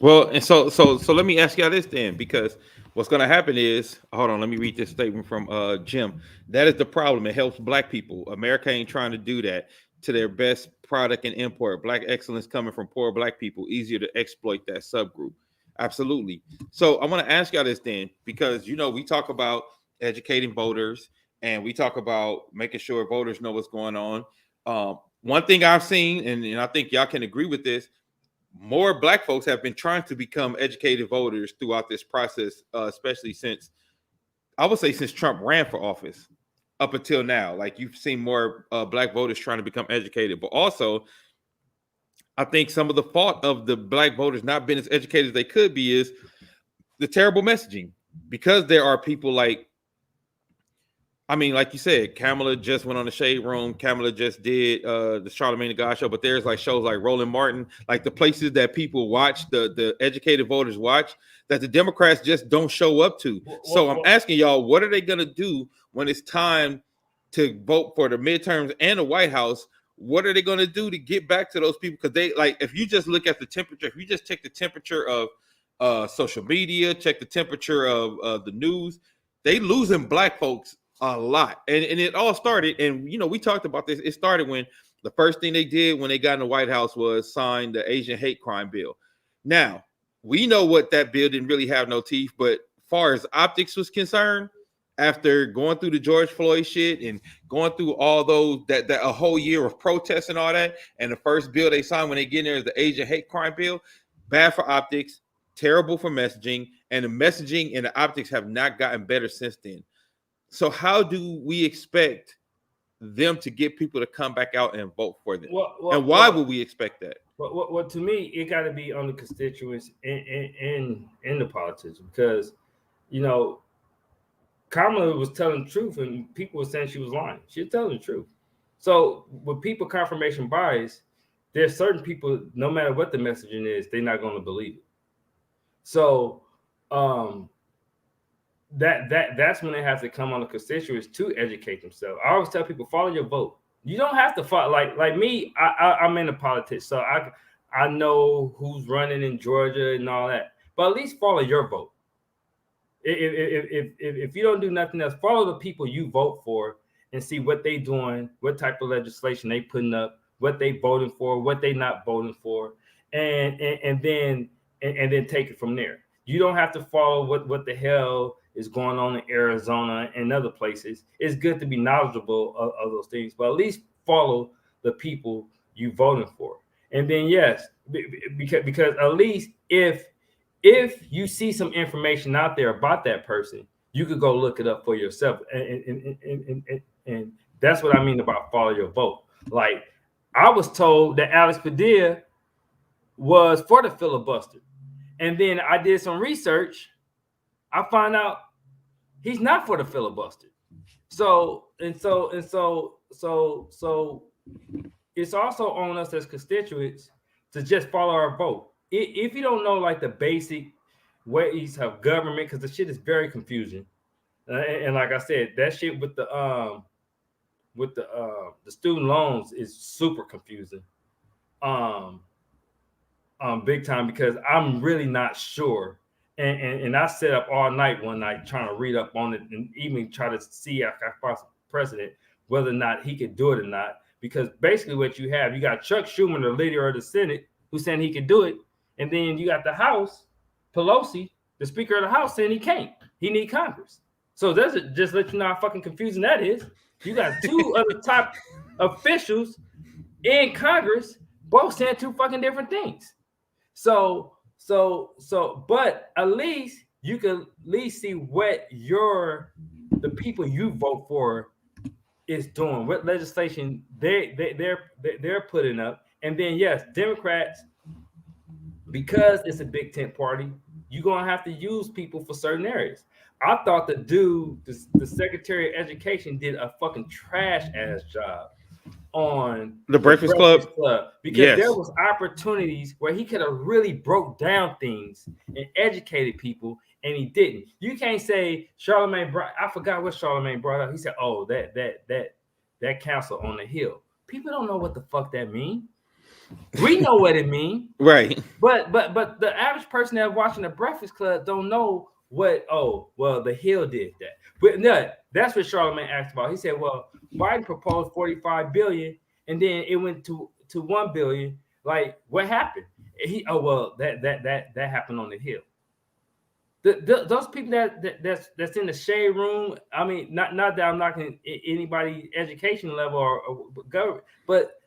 Well, and so let me ask y'all this then, because what's going to happen is, hold on, let me read this statement from Jim. That is the problem. It helps Black people. America ain't trying to do that to their best product and import. Black excellence coming from poor Black people, easier to exploit that subgroup. Absolutely. So I want to ask y'all this then, because, we talk about educating voters and we talk about making sure voters know what's going on. One thing I've seen, and I think y'all can agree with this, more black folks have been trying to become educated voters throughout this process, especially since, I would say, since Trump ran for office up until now. Like, you've seen more black voters trying to become educated, but also I think some of the fault of the black voters not being as educated as they could be is the terrible messaging, because there are people like, I mean, like you said, Kamala just went on the Shade Room. Kamala just did the Charlamagne the God Show. But there's like shows like Roland Martin, like the places that people watch, the educated voters watch, that the Democrats just don't show up to. So I'm asking y'all, what are they going to do when it's time to vote for the midterms and the White House? What are they going to do to get back to those people? Because they, like, if you just look at the temperature, if you just check the temperature of social media, check the temperature of the news, they losing black folks a lot. And it all started, and you know, we talked about this, it started when the first thing they did when they got in the White House was sign the Asian hate crime bill. Now, we know what that bill didn't really have no teeth, but far as optics was concerned, after going through the George Floyd shit and going through all those, that a whole year of protests and all that, and the first bill they signed when they get in there is the Asian hate crime bill, bad for optics, terrible for messaging, and the messaging and the optics have not gotten better since then. So how do we expect them to get people to come back out and vote for them? And why would we expect that? Well, to me, it got to be on the constituents and the politicians, because, you know, Kamala was telling the truth and people were saying she was lying. She was telling the truth. So with people confirmation bias, there's certain people, no matter what the messaging is, they're not going to believe it. So that's when they have to come on the constituents to educate themselves. I always tell people, follow your vote. You don't have to follow, like me. I'm into politics, so I know who's running in Georgia and all that. But at least follow your vote. If you don't do nothing else, follow the people you vote for and see what they doing, what type of legislation they putting up, what they voting for, what they not voting for, and then take it from there. You don't have to follow what the hell is going on in Arizona and other places. It's good to be knowledgeable of those things, but at least follow the people you voting for. And then yes, because at least if you see some information out there about that person, you could go look it up for yourself. And that's what I mean about follow your vote. Like, I was told that Alex Padilla was for the filibuster. And then I did some research. I find out he's not for the filibuster. So it's also on us as constituents to just follow our vote. If you don't know like the basic ways of government, because the shit is very confusing, and like I said, that shit with the student loans is super confusing, big time, because I'm really not sure, and I sat up all night one night trying to read up on it and even try to see if I found president whether or not he could do it or not, because basically what you got Chuck Schumer, the leader of the Senate, who's saying he could do it. And then you got the House, Pelosi, the Speaker of the House, saying he can't. He need Congress. So does it just let you know how fucking confusing that is? You got two of the top officials in Congress both saying two fucking different things. So, but at least you can at least see what the people you vote for is doing, what legislation they're putting up. And then yes, Democrats, because it's a big tent party, you're gonna have to use people for certain areas. I thought the Secretary of Education did a fucking trash ass job on the Breakfast Club, because there was opportunities where he could have really broke down things and educated people, and he didn't. You can't say Charlamagne I forgot what Charlamagne brought up. He said, "Oh, that council on the Hill." People don't know what the fuck that means. We know what it means, right? But the average person that's watching the Breakfast Club don't know what. Oh, well, the Hill did that. But no, that's what Charlamagne asked about. He said, "Well, Biden proposed $45 billion, and then it went to $1 billion. Like, what happened?" That happened on the Hill. those people that's in the shade room. I mean, not that I'm knocking anybody education level or government, but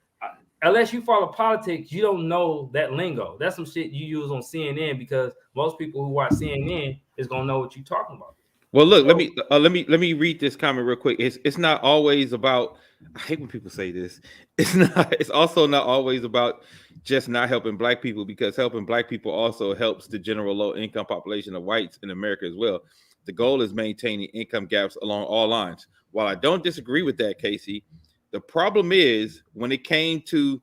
unless you follow politics, you don't know that lingo. That's some shit you use on CNN because most people who watch CNN is gonna know what you're talking about. Well, look, So, let me read this comment real quick. It's not always about. I hate when people say this. It's not. It's also not always about just not helping black people, because helping black people also helps the general low income population of whites in America as well. The goal is maintaining income gaps along all lines. While I don't disagree with that, Casey, the problem is when it came to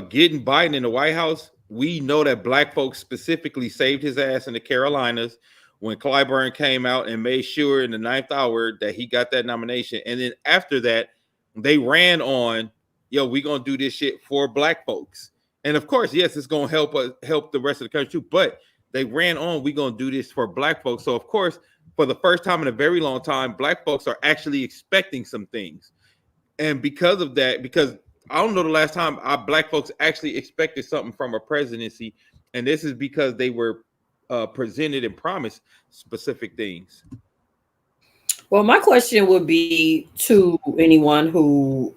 getting Biden in the White House, we know that black folks specifically saved his ass in the Carolinas when Clyburn came out and made sure in the ninth hour that he got that nomination. And then after that, they ran on, yo, we gonna do this shit for black folks. And of course, yes, it's gonna help us help the rest of the country too. But they ran on, we gonna do this for black folks. So of course, for the first time in a very long time, black folks are actually expecting some things. And because of that, because I don't know the last time our black folks actually expected something from a presidency, and this is because they were presented and promised specific things. Well, my question would be to anyone who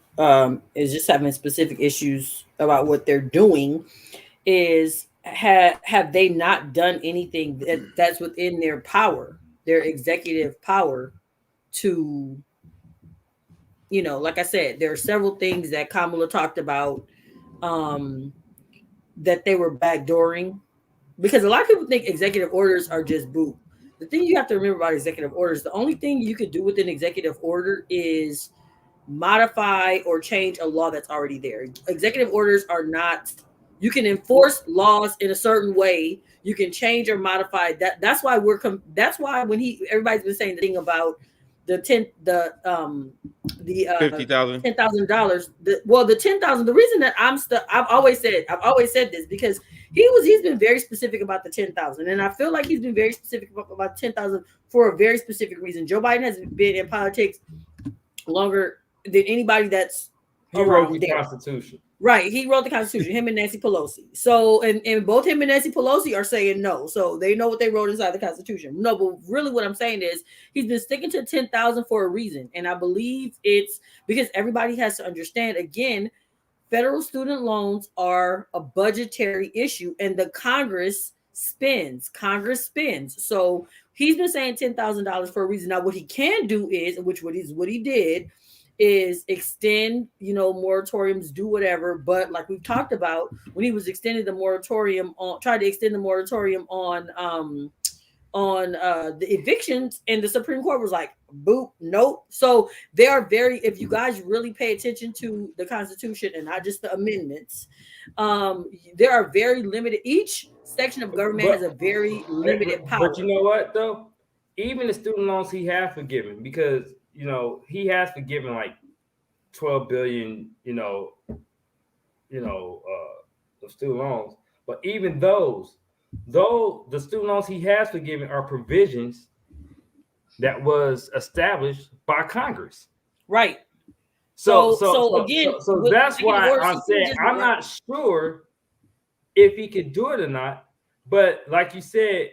is just having specific issues about what they're doing is have they not done anything that's within their power, their executive power to, like I said, there are several things that Kamala talked about that they were backdooring, because a lot of people think executive orders are just boo. The thing you have to remember about executive orders, the only thing you could do with an executive order is modify or change a law that's already there. Executive orders are not, you can enforce laws in a certain way. You can change or modify that. That's why that's why when everybody's been saying the thing about the $50,000. $10,000. The 10,000. The reason that I've always said this because he's been very specific about the 10,000, and I feel like he's been very specific about 10,000 for a very specific reason. Joe Biden has been in politics longer than anybody that's wrote the Constitution. Right, he wrote the Constitution, him and Nancy Pelosi. So, and both him and Nancy Pelosi are saying no. So they know what they wrote inside the Constitution. No, but really what I'm saying is he's been sticking to 10,000 for a reason. And I believe it's because everybody has to understand, again, federal student loans are a budgetary issue and the Congress spends. So he's been saying $10,000 for a reason. Now, what he can do is, which what he did, is extend, moratoriums, do whatever. But like we've talked about, when he was extending the moratorium tried to extend the moratorium on the evictions, and the Supreme Court was like, boop, nope. So they are if you guys really pay attention to the Constitution and not just the amendments, there are very limited. Each section of government has a very limited power. But you know what though? Even the student loans he has forgiven, because he has forgiven like 12 billion, of student loans. But even though the student loans he has forgiven are provisions that was established by Congress. Right. So that's why I'm saying I'm not sure if he could do it or not. But like you said,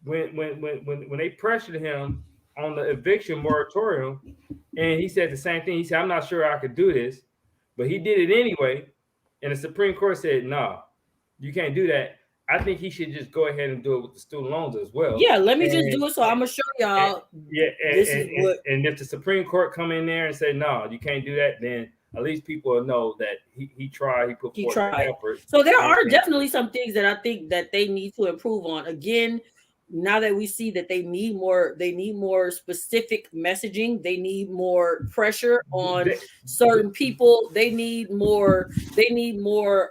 when they pressured him on the eviction moratorium, and he said the same thing. He said, I'm not sure I could do this, but he did it anyway. And the Supreme Court said, no, you can't do that. I think he should just go ahead and do it with the student loans as well. Yeah, let me just do it. So I'm going to show y'all. And if the Supreme Court come in there and say, no, you can't do that, then at least people will know that he tried, he put forth the effort. So there are definitely some things that I think that they need to improve on. Again, now that we see that they need more specific messaging, they need more pressure on certain people, they need more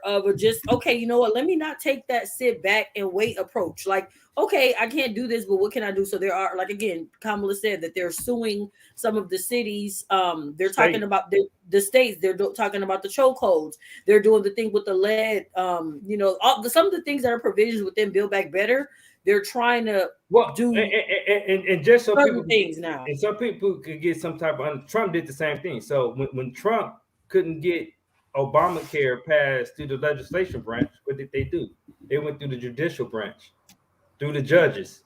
of a just, okay, you know what, let me not take that sit back and wait approach. Like, okay, I can't do this, but what can I do? So there are, like, again, Kamala said that they're suing some of the cities. They're talking about the states. They're talking about the chokeholds. They're doing the thing with the lead. Some of the things that are provisions within Build Back Better. They're trying to do and just so people things now. And some people could get some type of. Trump did the same thing. So when Trump couldn't get Obamacare passed through the legislation branch, what did they do? They went through the judicial branch, through the judges.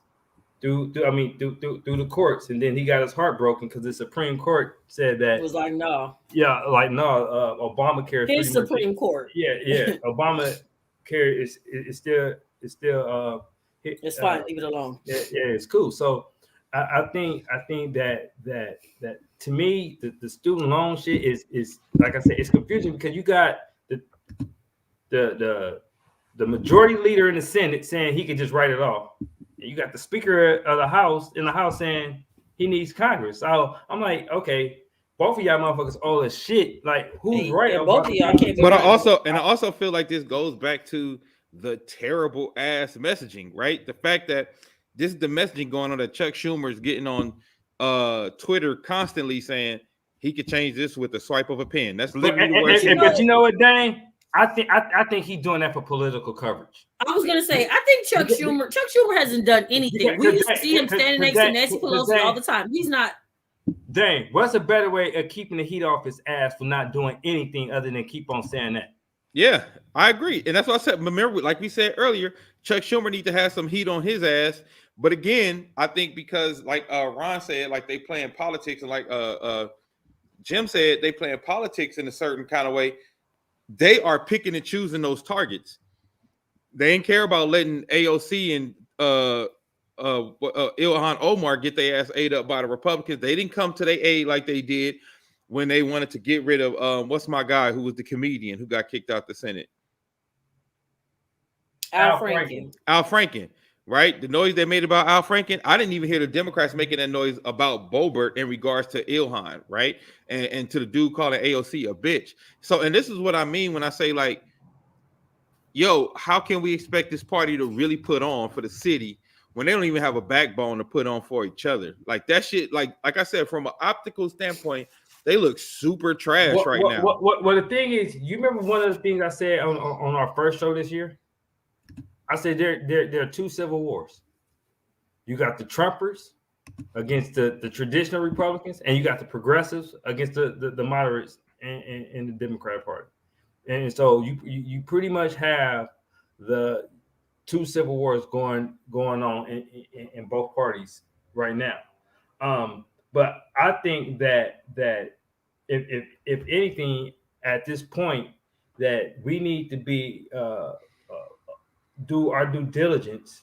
through the courts, and then he got his heart broken because the Supreme Court said that It was like, no. Yeah, like no, Obamacare is His pretty much Supreme Court. yeah. Obamacare is still It's fine. Leave it alone. yeah, it's cool. So I think that to me the student loan shit is like I said, it's confusing because you got the majority leader in the Senate saying he could just write it off. And you got the Speaker of the House saying he needs Congress. So I'm like, okay, both of y'all motherfuckers all this shit. Like, who's right? Both of y'all can't be But right. I also feel like this goes back to the terrible ass messaging, right? The fact that this is the messaging going on that Chuck Schumer is getting on Twitter constantly saying he could change this with the swipe of a pen. That's literally the word. But you know what, Dane? I think he's doing that for political coverage. I was gonna say, I think Chuck Schumer hasn't done anything. We used to see him standing next to Nancy Pelosi all the time. He's not. Dang, what's a better way of keeping the heat off his ass for not doing anything other than keep on saying that? Yeah, I agree. And that's what I said. Remember, like we said earlier, Chuck Schumer needs to have some heat on his ass. But again, I think because like Ron said, like they playing politics, and like Jim said, they playing politics in a certain kind of way. They are picking and choosing those targets. They ain't care about letting AOC and Ilhan Omar get their ass ate up by the Republicans. They didn't come to their aid like they did when they wanted to get rid of what's my guy who was the comedian who got kicked out the Senate? Al Franken. Al Franken, right? The noise they made about Al Franken, I didn't even hear the Democrats making that noise about Boebert in regards to Ilhan, right? And to the dude calling AOC a bitch. So, and this is what I mean when I say like, yo, how can we expect this party to really put on for the city when they don't even have a backbone to put on for each other? Like that shit, like I said, from an optical standpoint, they look super trash now. Well, the thing is, you remember one of the things I said on our first show this year? I said there are two civil wars. You got the Trumpers against the traditional Republicans, and you got the progressives against the moderates in the Democratic Party. And so you pretty much have the two civil wars going on in both parties right now. But I think that if anything at this point that we need to be do our due diligence.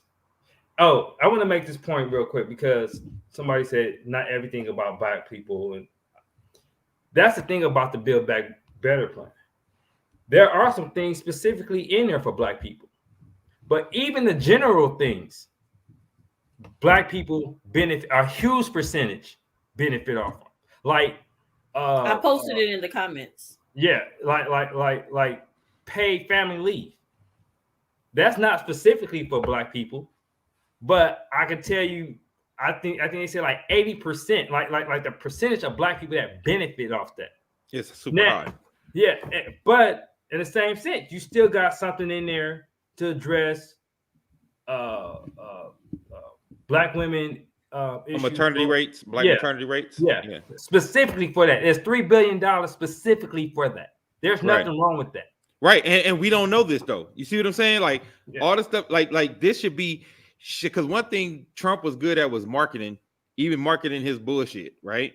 Oh, I want to make this point real quick because somebody said not everything about Black people, and that's the thing about the Build Back Better plan. There are some things specifically in there for Black people, but even the general things, Black people benefit, a huge percentage benefit off of. Like I posted it in the comments. Yeah, like paid family leave. That's not specifically for Black people, but I can tell you, I think they said like 80%, like the percentage of Black people that benefit off that. It's super high. Yeah, but in the same sense, you still got something in there to address Black women maternity rates, maternity rates. Yeah, specifically for that. There's $3 billion specifically for that. There's nothing wrong with that. Right, and we don't know this though. You see what I'm saying? Like all the stuff, like this should be shit. Because one thing Trump was good at was marketing, even marketing his bullshit. Right?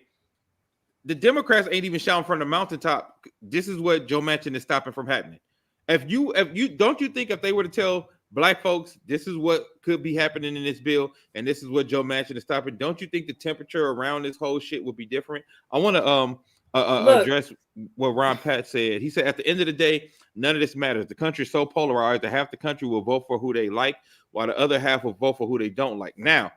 The Democrats ain't even shouting from the mountaintop. This is what Joe Manchin is stopping from happening. If you don't you think if they were to tell Black folks this is what could be happening in this bill and this is what Joe Manchin is stopping, don't you think the temperature around this whole shit would be different? I want to address what Ron Pat said. He said, at the end of the day, none of this matters. The country is so polarized that half the country will vote for who they like, while the other half will vote for who they don't like. Now,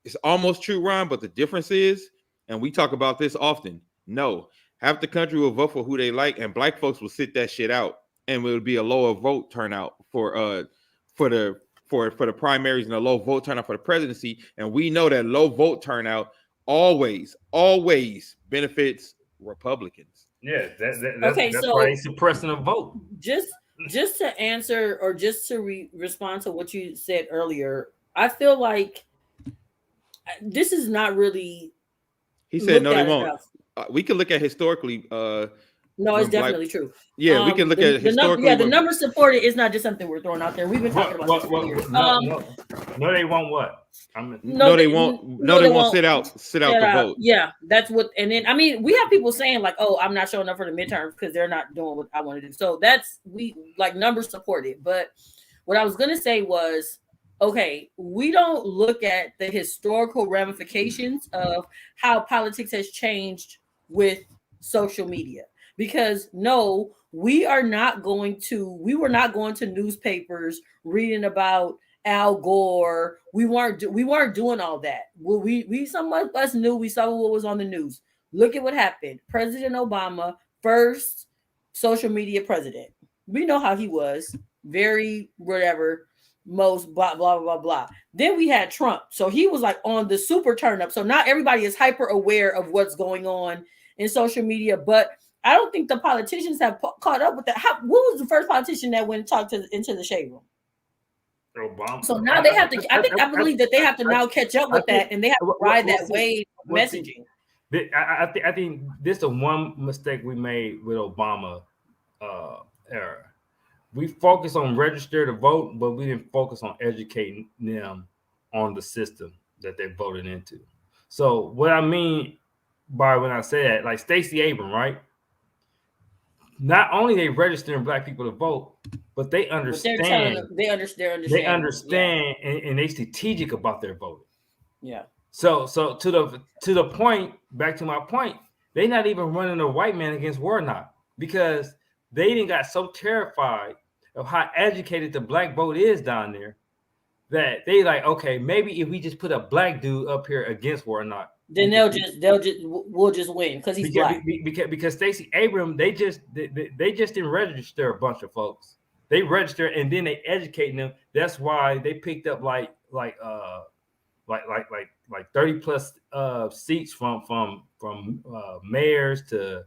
it's almost true, Ron, but the difference is, and we talk about this often, no, half the country will vote for who they like, and Black folks will sit that shit out, and it will be a lower vote turnout for the primaries and a low vote turnout for the presidency. And we know that low vote turnout always benefits Republicans. Yeah, that's why he's suppressing a vote. Just to answer or just to respond to what you said earlier, I feel like this is not really. He said no, they won't. We can look at historically. No, it's when black. definitely true. Yeah, we can look at historically. The numbers supported is not just something we're throwing out there. We've been talking about this for years. No, they won't what? No, they won't. No, they won't sit out the vote. Yeah, that's what. And then I mean, we have people saying like, "Oh, I'm not showing up for the midterms because they're not doing what I want to do." So that's we like numbers supported. But what I was gonna say was, okay, we don't look at the historical ramifications of how politics has changed with social media because no, we were not going to newspapers reading about Al Gore. We weren't doing all that. Well, we some of us knew, we saw what was on the news. Look at what happened. President Obama, first social media president. We know how he was. Very whatever, most blah blah blah blah. Then we had Trump. So he was like on the super turn up. So not everybody is hyper aware of what's going on in social media, but I don't think the politicians have caught up with that. What was the first politician that went and talked into the shade room? Obama. So now they have to. I believe that they have to now catch up with that, and they have to ride that wave of messaging. I think this is the one mistake we made with Obama era. We focused on register to vote, but we didn't focus on educating them on the system that they voted into. So what I mean by when I say that, like Stacey Abrams, right? Not only they registering black people to vote, but they understand. They understand. They understand, yeah. and they strategic about their voting. Yeah. So to the point, back to my point, they not even running a white man against Warnock because they didn't got so terrified of how educated the black vote is down there that they like, okay, maybe if we just put a black dude up here against Warnock, then we'll just win because he's black. Because Stacey Abrams, they just didn't register a bunch of folks. They register and then they educating them. That's why they picked up like 30 plus seats from mayors to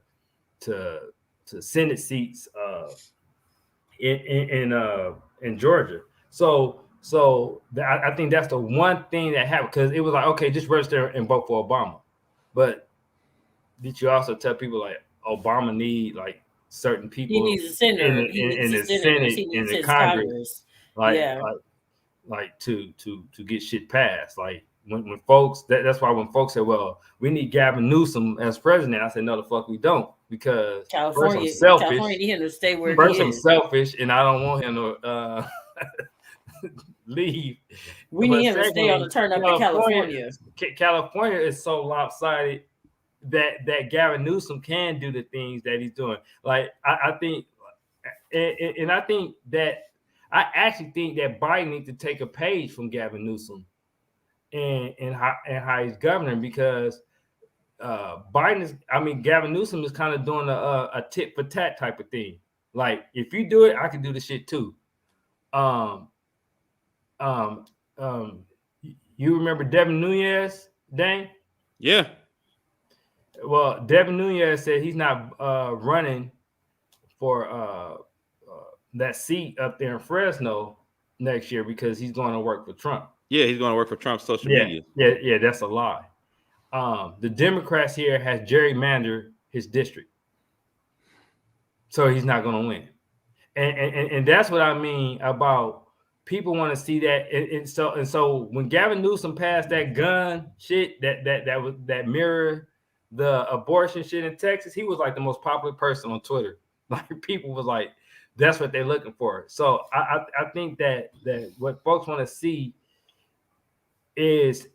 Senate seats in Georgia. So I think that's the one thing that happened because it was like, okay, just register and vote for Obama. But did you also tell people like Obama need like certain people? He needs a senator in the Senate, in the Congress. Like to get shit passed. Like when folks, that's why when folks say, well, we need Gavin Newsom as president, I said, no, the fuck we don't, because California need him to stay where he is. I'm selfish, and I don't want him to leave. We need him to stay on the turn up in California. California is so lopsided that Gavin Newsom can do the things that he's doing. Like I think, and I think that I actually think that Biden needs to take a page from Gavin Newsom and how he's governing, because Gavin Newsom is kind of doing a tit for tat type of thing. Like, if you do it, I can do the shit too. You remember Devin Nunes, Dane? Yeah. Well, Devin Nunes said he's not running for that seat up there in Fresno next year because he's going to work for Trump. Yeah, he's going to work for Trump's social media. Yeah, that's a lie. The Democrats here has gerrymandered his district, so he's not going to win. And that's what I mean about people want to see that. And so when Gavin Newsom passed that gun shit that mirrored the abortion shit in Texas, he was like the most popular person on Twitter. Like, people was like, that's what they're looking for. So I think that what folks want to see is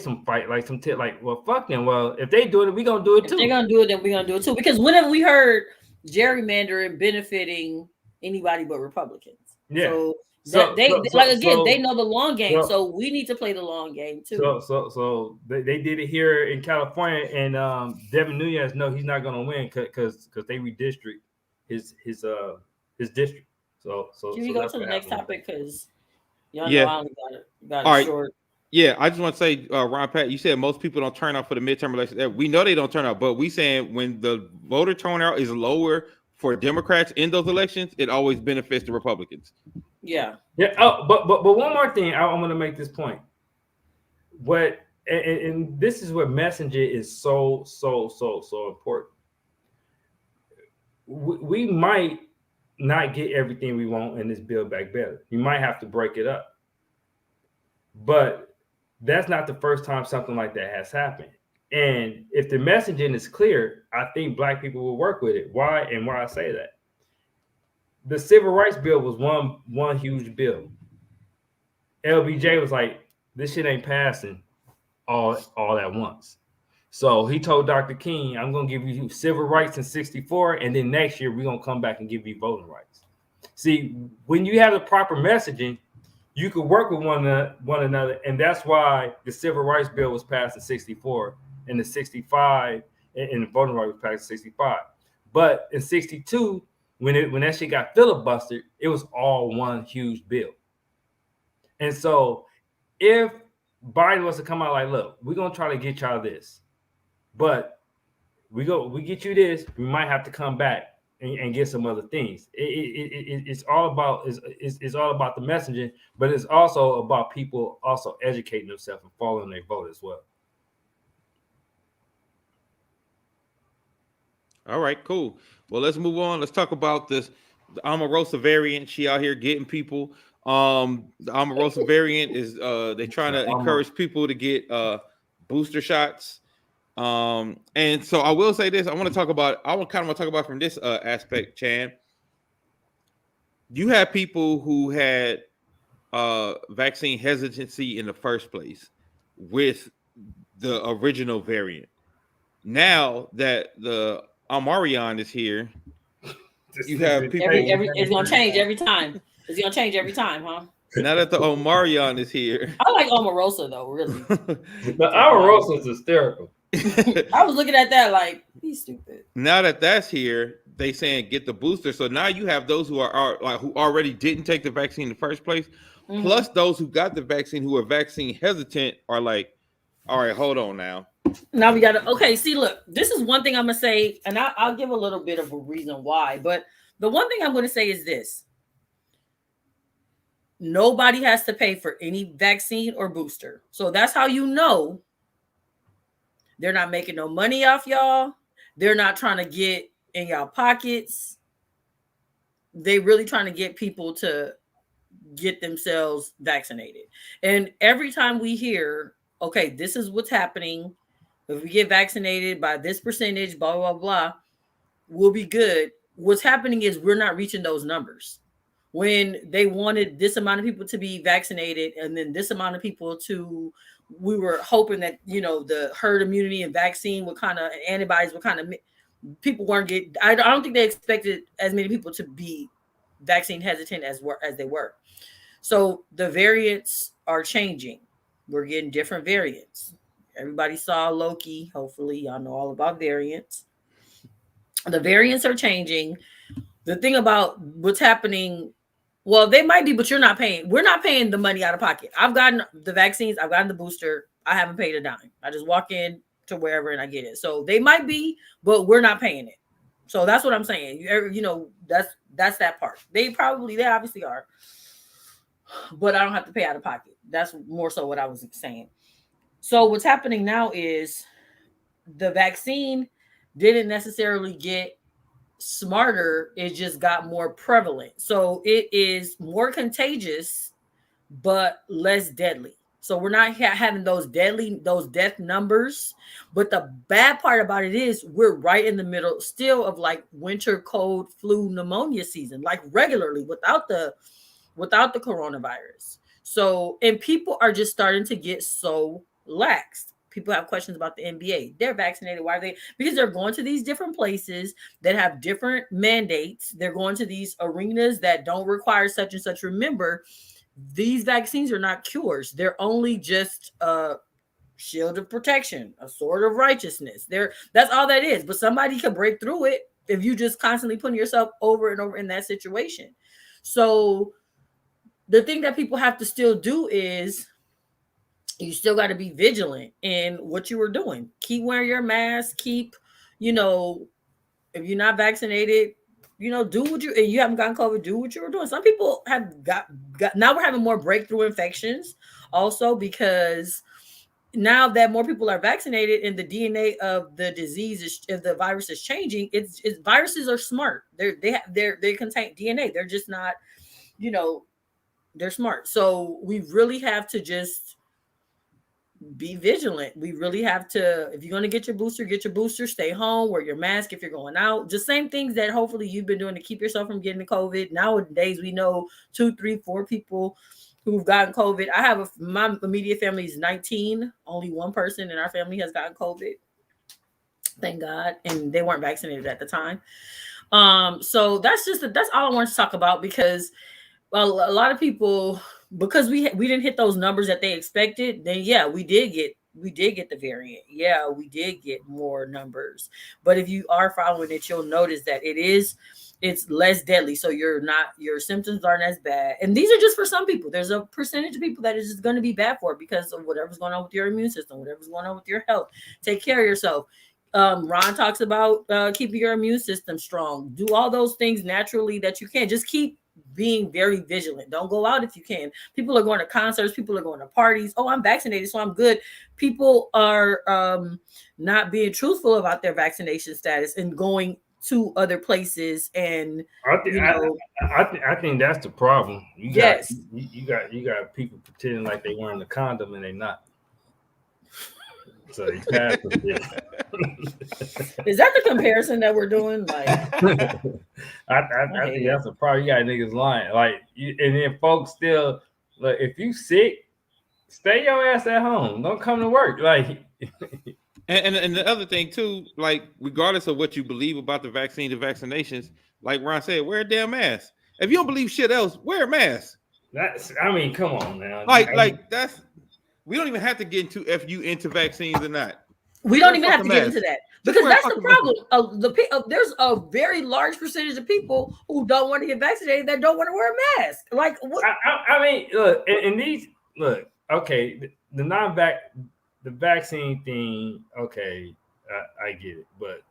some fight, like some tit, like, well, fuck them. Well, if they do it, we're gonna do it too. If they're gonna do it, then we're gonna do it too. Because whenever we heard gerrymandering benefiting anybody but Republicans, they know the long game. So we need to play the long game too. So they did it here in California, and Devin Nunes, no, he's not gonna win because they redistrict his district. So can we go to the next topic, because y'all know I only got it short. Right. Yeah, I just want to say, Ron Pat, you said most people don't turn out for the midterm elections. We know they don't turn out, but we saying when the voter turnout is lower for Democrats in those elections, it always benefits the Republicans. Yeah. Oh, but one more thing, I'm going to make this point. And this is where messenger is so important. we might not get everything we want in this Build Back Better. You might have to break it up. But that's not the first time something like that has happened. And if the messaging is clear, I think Black people will work with it. Why and why I say that? The Civil Rights Bill was one huge bill. LBJ was like, this shit ain't passing all at once. So he told Dr. King, I'm going to give you civil rights in 64, and then next year we're going to come back and give you voting rights. See, when you have the proper messaging, you could work with one another, and that's why the Civil Rights Bill was passed in 64, and the 65, and the voting rights was passed in 65. But in 62, when that shit got filibustered, it was all one huge bill. And so if Biden was to come out like, look, we're going to try to get y'all this, but we get you this, we might have to come back and get some other things. It's all about it's all about the messaging, but it's also about people also educating themselves and following their vote as well. All right, cool. Well, let's move on. Let's talk about the Omarosa variant. She out here getting people. The Omarosa variant is they're trying to encourage people to get booster shots. And so I will say this. I want to talk about from this aspect, Chan. You have people who had vaccine hesitancy in the first place with the original variant. Now that the Omarion is here, you have people. It's gonna change every time. It's gonna change every time, huh? Now that the Omarion is here, I like Omarosa though, really. The Omarosa is hysterical. I was looking at that like he's stupid. Now that that's here, they saying get the booster. So now you have those who are like who already didn't take the vaccine in the first place, plus those who got the vaccine who are vaccine hesitant are like, all right, hold on now. Now we gotta see, look, this is one thing I'm gonna say, and I'll give a little bit of a reason why, but the one thing I'm gonna say is this: nobody has to pay for any vaccine or booster. So that's how you know they're not making no money off y'all. They're not trying to get in y'all pockets. They really trying to get people to get themselves vaccinated. And every time we hear, okay, this is what's happening. If we get vaccinated by this percentage, blah, blah, blah, we'll be good. What's happening is we're not reaching those numbers. When they wanted this amount of people to be vaccinated and then this amount of people we were hoping that, the herd immunity and vaccine would kind of, antibodies would kind of, people weren't getting, I don't think they expected as many people to be vaccine hesitant as they were. So the variants are changing. We're getting different variants. Everybody saw Loki. Hopefully y'all know all about variants. The variants are changing. The thing about what's happening, well, they might be, but you're not paying. We're not paying the money out of pocket. I've gotten the vaccines. I've gotten the booster. I haven't paid a dime. I just walk in to wherever and I get it. So they might be, but we're not paying it. So that's what I'm saying. That's that part. They obviously are, but I don't have to pay out of pocket. That's more so what I was saying. So what's happening now is the vaccine didn't necessarily get smarter. It just got more prevalent. So it is more contagious, but less deadly. So we're not having those death numbers. But the bad part about it is we're right in the middle still of like winter cold flu pneumonia season, like regularly without the coronavirus. So, and people are just starting to get so laxed. People have questions about the NBA. They're vaccinated. Why are they? Because they're going to these different places that have different mandates. They're going to these arenas that don't require such and such. Remember, these vaccines are not cures. They're only just a shield of protection, a sword of righteousness. That's all that is. But somebody can break through it if you just constantly putting yourself over and over in that situation. So the thing that people have to still do is you still got to be vigilant in what you were doing. Keep wearing your mask. Keep, if you're not vaccinated, do what you haven't gotten COVID, do what you were doing. Some people have got now we're having more breakthrough infections also because now that more people are vaccinated and the DNA of the disease is, if the virus is changing, it's viruses are smart. They contain DNA. They're just not, you know, they're smart. So we really have to just be vigilant. We really have to, if you're going to get your booster, stay home, wear your mask if you're going out. Just same things that hopefully you've been doing to keep yourself from getting the COVID. Nowadays, we know 2, 3, 4 people who've gotten COVID. I have my immediate family is 19. Only one person in our family has gotten COVID. Thank God. And they weren't vaccinated at the time. So that's all I wanted to talk about, because a lot of people, because we didn't hit those numbers that they expected, then yeah, we did get the variant. Yeah, we did get more numbers. But if you are following it, you'll notice that it's less deadly. So your symptoms aren't as bad. And these are just for some people. There's a percentage of people that is just going to be bad for it because of whatever's going on with your immune system, whatever's going on with your health. Take care of yourself. Ron talks about keeping your immune system strong. Do all those things naturally that you can. Just keep being very vigilant. Don't go out if you can. People are going to concerts. People are going to parties. Oh, I'm vaccinated, so I'm good. People are not being truthful about their vaccination status and going to other places. And I think that's the problem. You got yes, you got people pretending like they wearing the condom and they're not. So they pass it. Is that the comparison that we're doing? Like, I think that's a problem. You got niggas lying. Like, and then folks still, like, if you sick, stay your ass at home. Don't come to work. Like, and the other thing too, like, regardless of what you believe about the vaccine, the vaccinations, like Ron said, wear a damn mask. If you don't believe shit else, wear a mask. I mean, come on, man. Like that's. We don't even have to get into if you into vaccines or not. We don't even have to get into that, because that's the problem. There's a very large percentage of people who don't want to get vaccinated that don't want to wear a mask. Like, what? I mean, look, and these look, okay, the vaccine thing, okay, I get it, but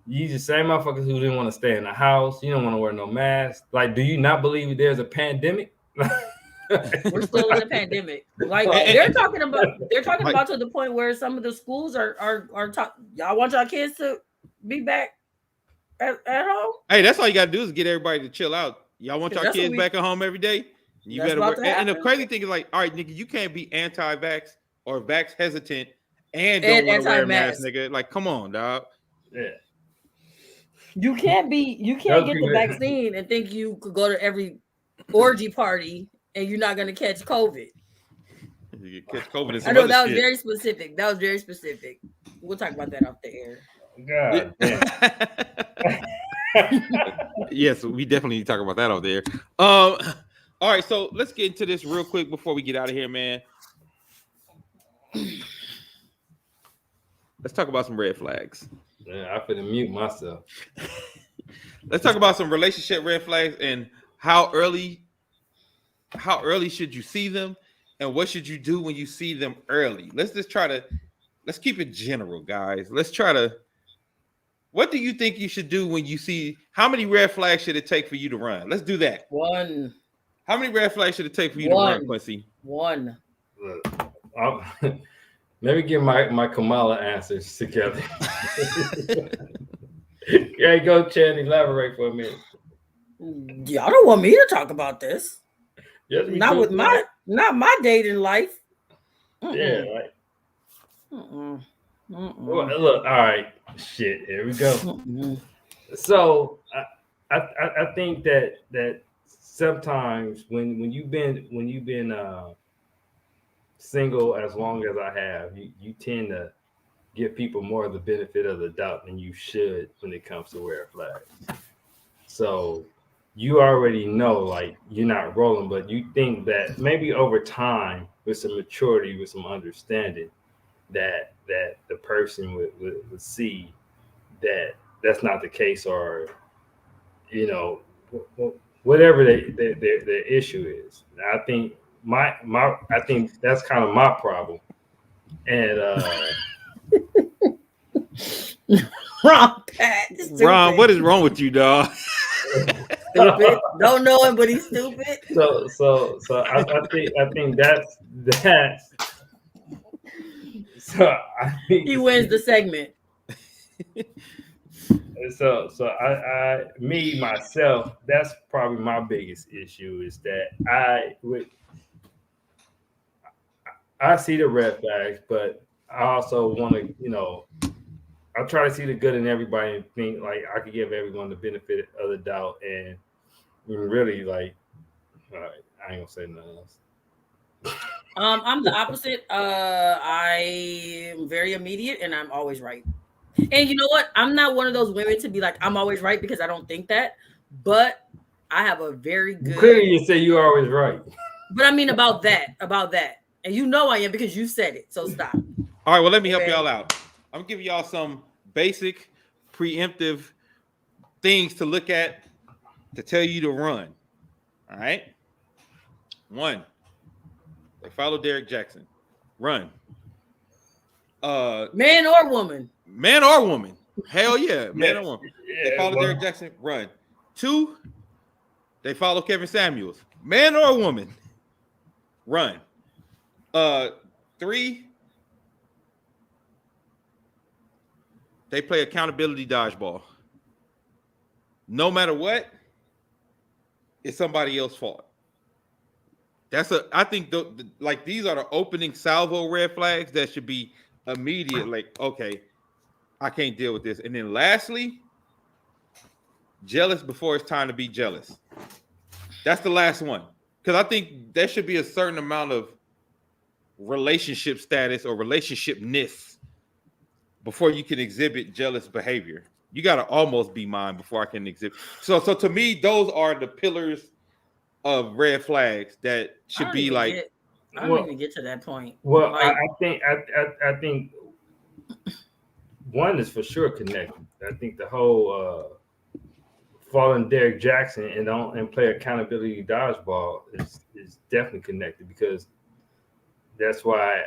you the same motherfuckers who didn't want to stay in the house, you don't want to wear no mask. Like, do you not believe there's a pandemic? We're still in a pandemic. Like, they're talking about to the point where some of the schools are talking. Y'all want y'all kids to be back at home? Hey, that's all you gotta do is get everybody to chill out. Y'all want y'all kids back at home every day? You better work. And the crazy thing is, like, all right, nigga, you can't be anti-vax or vax hesitant and don't want to wear a mask, nigga. Like, come on, dog. Yeah. You can't get the vaccine and think you could go to every orgy party and you're not gonna catch COVID. You catch COVID. I know that was very specific. We'll talk about that off the air. God damn. Yes, we definitely need to talk about that off the air. All right, so let's get into this real quick before we get out of here, man. Let's talk about some red flags. Yeah, I finna mute myself. Let's talk about some relationship red flags and how early should you see them, and what should you do when you see them early? Let's keep it general, guys. What do you think you should do when you see, how many red flags should it take for you to run? Let's do that. 1. How many red flags should it take for you to run, Quincy? 1. Look, let me get my Kamala answers together. Yeah, go, Chad, elaborate for a minute. Y'all don't want me to talk about this. Yes, not my dating life. Yeah, right. Well, look, all right, shit. Here we go. So I think that sometimes when you've been single as long as I have, you tend to give people more of the benefit of the doubt than you should when it comes to red flags. So you already know, like, you're not rolling, but you think that maybe over time, with some maturity, with some understanding, that the person would see that that's not the case, or, you know, whatever their issue is. I think I think that's kind of my problem. And Ron, what is wrong with you, dog? Stupid. Don't know him, but he's stupid. So I think that's So I think He wins the segment. me myself, that's probably my biggest issue is that I see the red flags, but I also want to, I try to see the good in everybody and think like I could give everyone the benefit of the doubt and really like, all right, I ain't gonna say nothing else. I'm the opposite. I am very immediate and I'm always right. And you know what? I'm not one of those women to be like, I'm always right because I don't think that. But I have a very good. Clearly, you say you're always right. But I mean about that. And you know I am because you said it. So stop. All right, well, let me help y'all out. I'm giving y'all some basic preemptive things to look at to tell you to run. All right. 1, they follow Derek Jackson. Run. Man or woman. Man or woman. Hell yeah. Man or woman. Yeah, They follow Derek Jackson. Run. 2, they follow Kevin Samuels. Man or woman. Run. 3, they play accountability dodgeball. No matter what, it's somebody else's fault. I think like these are the opening salvo red flags that should be immediate. Like, okay, I can't deal with this. And then lastly, jealous before it's time to be jealous. That's the last one. Because I think there should be a certain amount of relationship status or relationshipness before you can exhibit jealous behavior. You got to almost be mine before I can exhibit. So to me, those are the pillars of red flags that should be like. I don't even get to that point. Well, like, I think one is for sure connected. I think the whole following Derek Jackson and play accountability dodgeball is definitely connected because that's why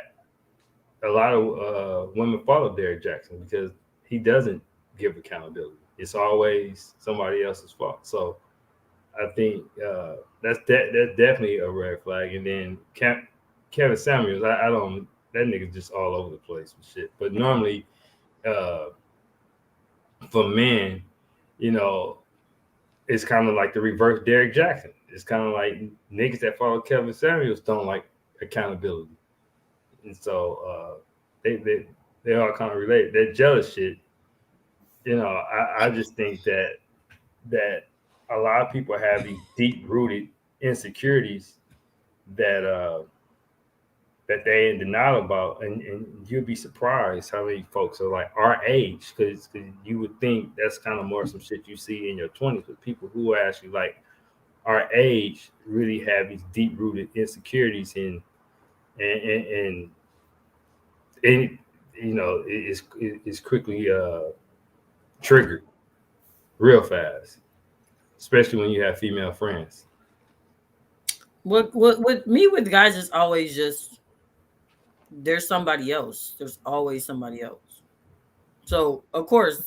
a lot of women follow Derek Jackson because he doesn't give accountability. It's always somebody else's fault. So I think that's definitely a red flag. And then Kevin Samuels, I don't, that nigga's just all over the place with shit. But normally, for men, it's kind of like the reverse Derek Jackson. It's kind of like niggas that follow Kevin Samuels don't like accountability. And so they all kind of relate. That jealous shit, I just think that a lot of people have these deep-rooted insecurities that they in denial about, and you'd be surprised how many folks are like our age, because you would think that's kind of more some shit you see in your 20s, but people who are actually like our age really have these deep-rooted insecurities and it's quickly triggered real fast, especially when you have female friends. What with me with guys is always just there's somebody else. There's always somebody else. So of course,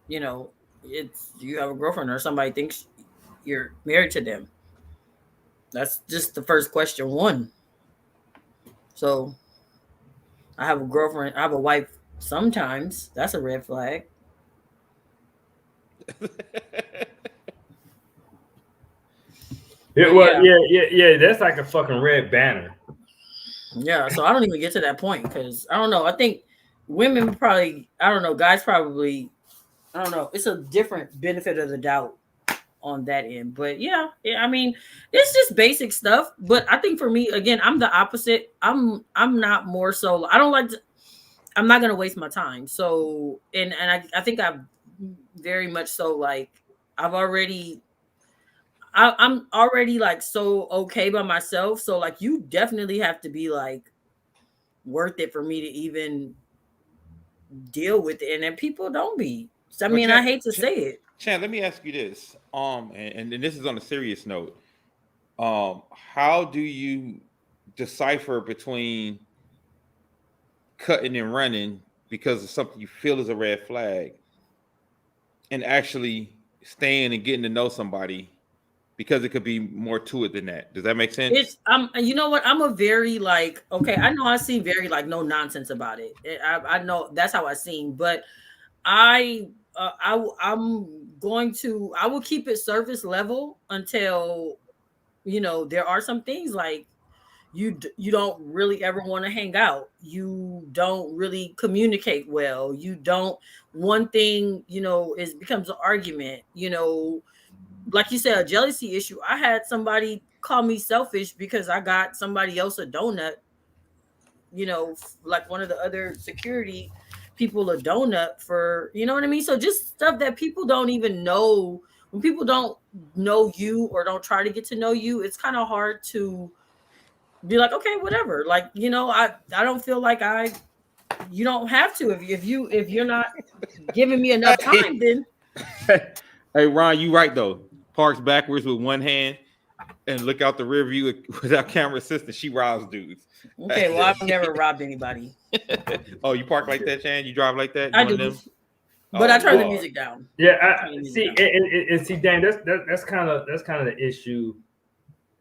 it's you have a girlfriend or somebody thinks you're married to them. That's just the first question one. So I have a girlfriend, I have a wife sometimes. That's a red flag. Yeah, that's like a fucking red banner. Yeah, so I don't even get to that point because I don't know. I think women probably, I don't know, guys probably, I don't know. It's a different benefit of the doubt on that end. But yeah, I mean, it's just basic stuff. But I think for me, again, I'm the opposite. I'm not more so. I don't like to. I'm not gonna waste my time. So and I think I'm very much so like I'm already like so okay by myself. So like you definitely have to be like worth it for me to even deal with it. And then people don't be. So, I mean, I hate to say it. Chan, let me ask you this. And this is on a serious note. How do you decipher between cutting and running because of something you feel is a red flag and actually staying and getting to know somebody because it could be more to it than that. Does that make sense? It's you know what, I'm a very like, okay, I know I seem very like no nonsense about it. I know that's how I seem, but I I'm going to, I will keep it surface level until, you know, there are some things like you don't really ever want to hang out, you don't really communicate well, you don't, one thing, you know, is becomes an argument, you know, like you said, a jealousy issue. I had somebody call me selfish because I got somebody else a donut, you know, like one of the other security people a donut for, you know what I mean? So just stuff that people don't even know. When people don't know you or don't try to get to know you, it's kind of hard to be like, okay, whatever. Like, you know, I don't feel like you don't have to, if you're not giving me enough time, then Hey, Ron, you right though. Parks backwards with one hand and look out the rear view without camera assistance. She robs dudes. okay, well, I've never robbed anybody. Oh, you park like that, Chan? You drive like that? You I one of do. them? But Oh, I turn the Lord. music down. Yeah, Turn the music see, down. and see, Dan, that's kind of the issue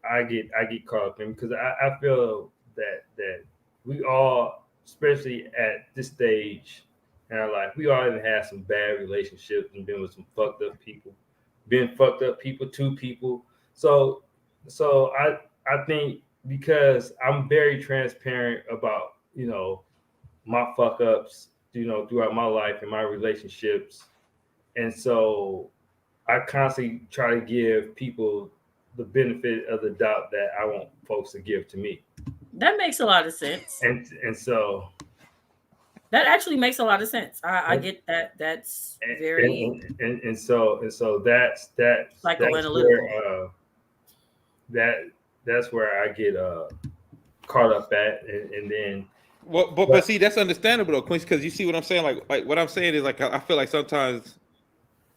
I get caught up in, because I feel that we all, especially at this stage in our life, we all even had some bad relationships and been with some fucked up people, to people. So I think, because I'm very transparent about, you know, my fuck ups, you know, throughout my life and my relationships, and so I constantly try to give people the benefit of the doubt that I want folks to give to me. That makes a lot of sense. And so That actually makes a lot of sense. I get that. That's very and so that's psychoanalytical. where that's where I get caught up at, and then Well, but see, that's understandable though, Quincy, because you see what I'm saying. Like what I'm saying is, like, I feel like sometimes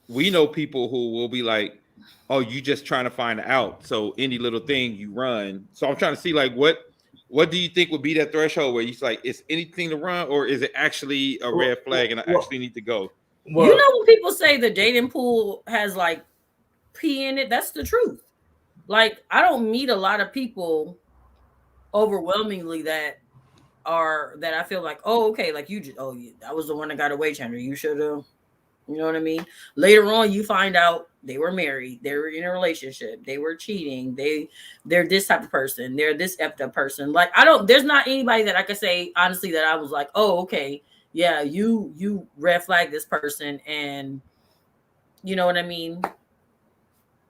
we know people who will be like, "Oh, you just trying to find out." So any little thing you run. So I'm trying to see, like, what do you think would be that threshold where you like, it's anything to run, or is it actually a red flag and I actually need to go? You know, when people say the dating pool has like pee in it, that's the truth. Like, I don't meet a lot of people overwhelmingly that I feel like, oh, okay, like you just, oh, yeah, that was the one that got away, Chandler. You should have, you know what I mean? Later on, you find out they were married, they were in a relationship, they were cheating, they're this type of person, they're this effed up person. Like, there's not anybody that I could say honestly that I was like, oh, okay, yeah, you red flag this person, and you know what I mean?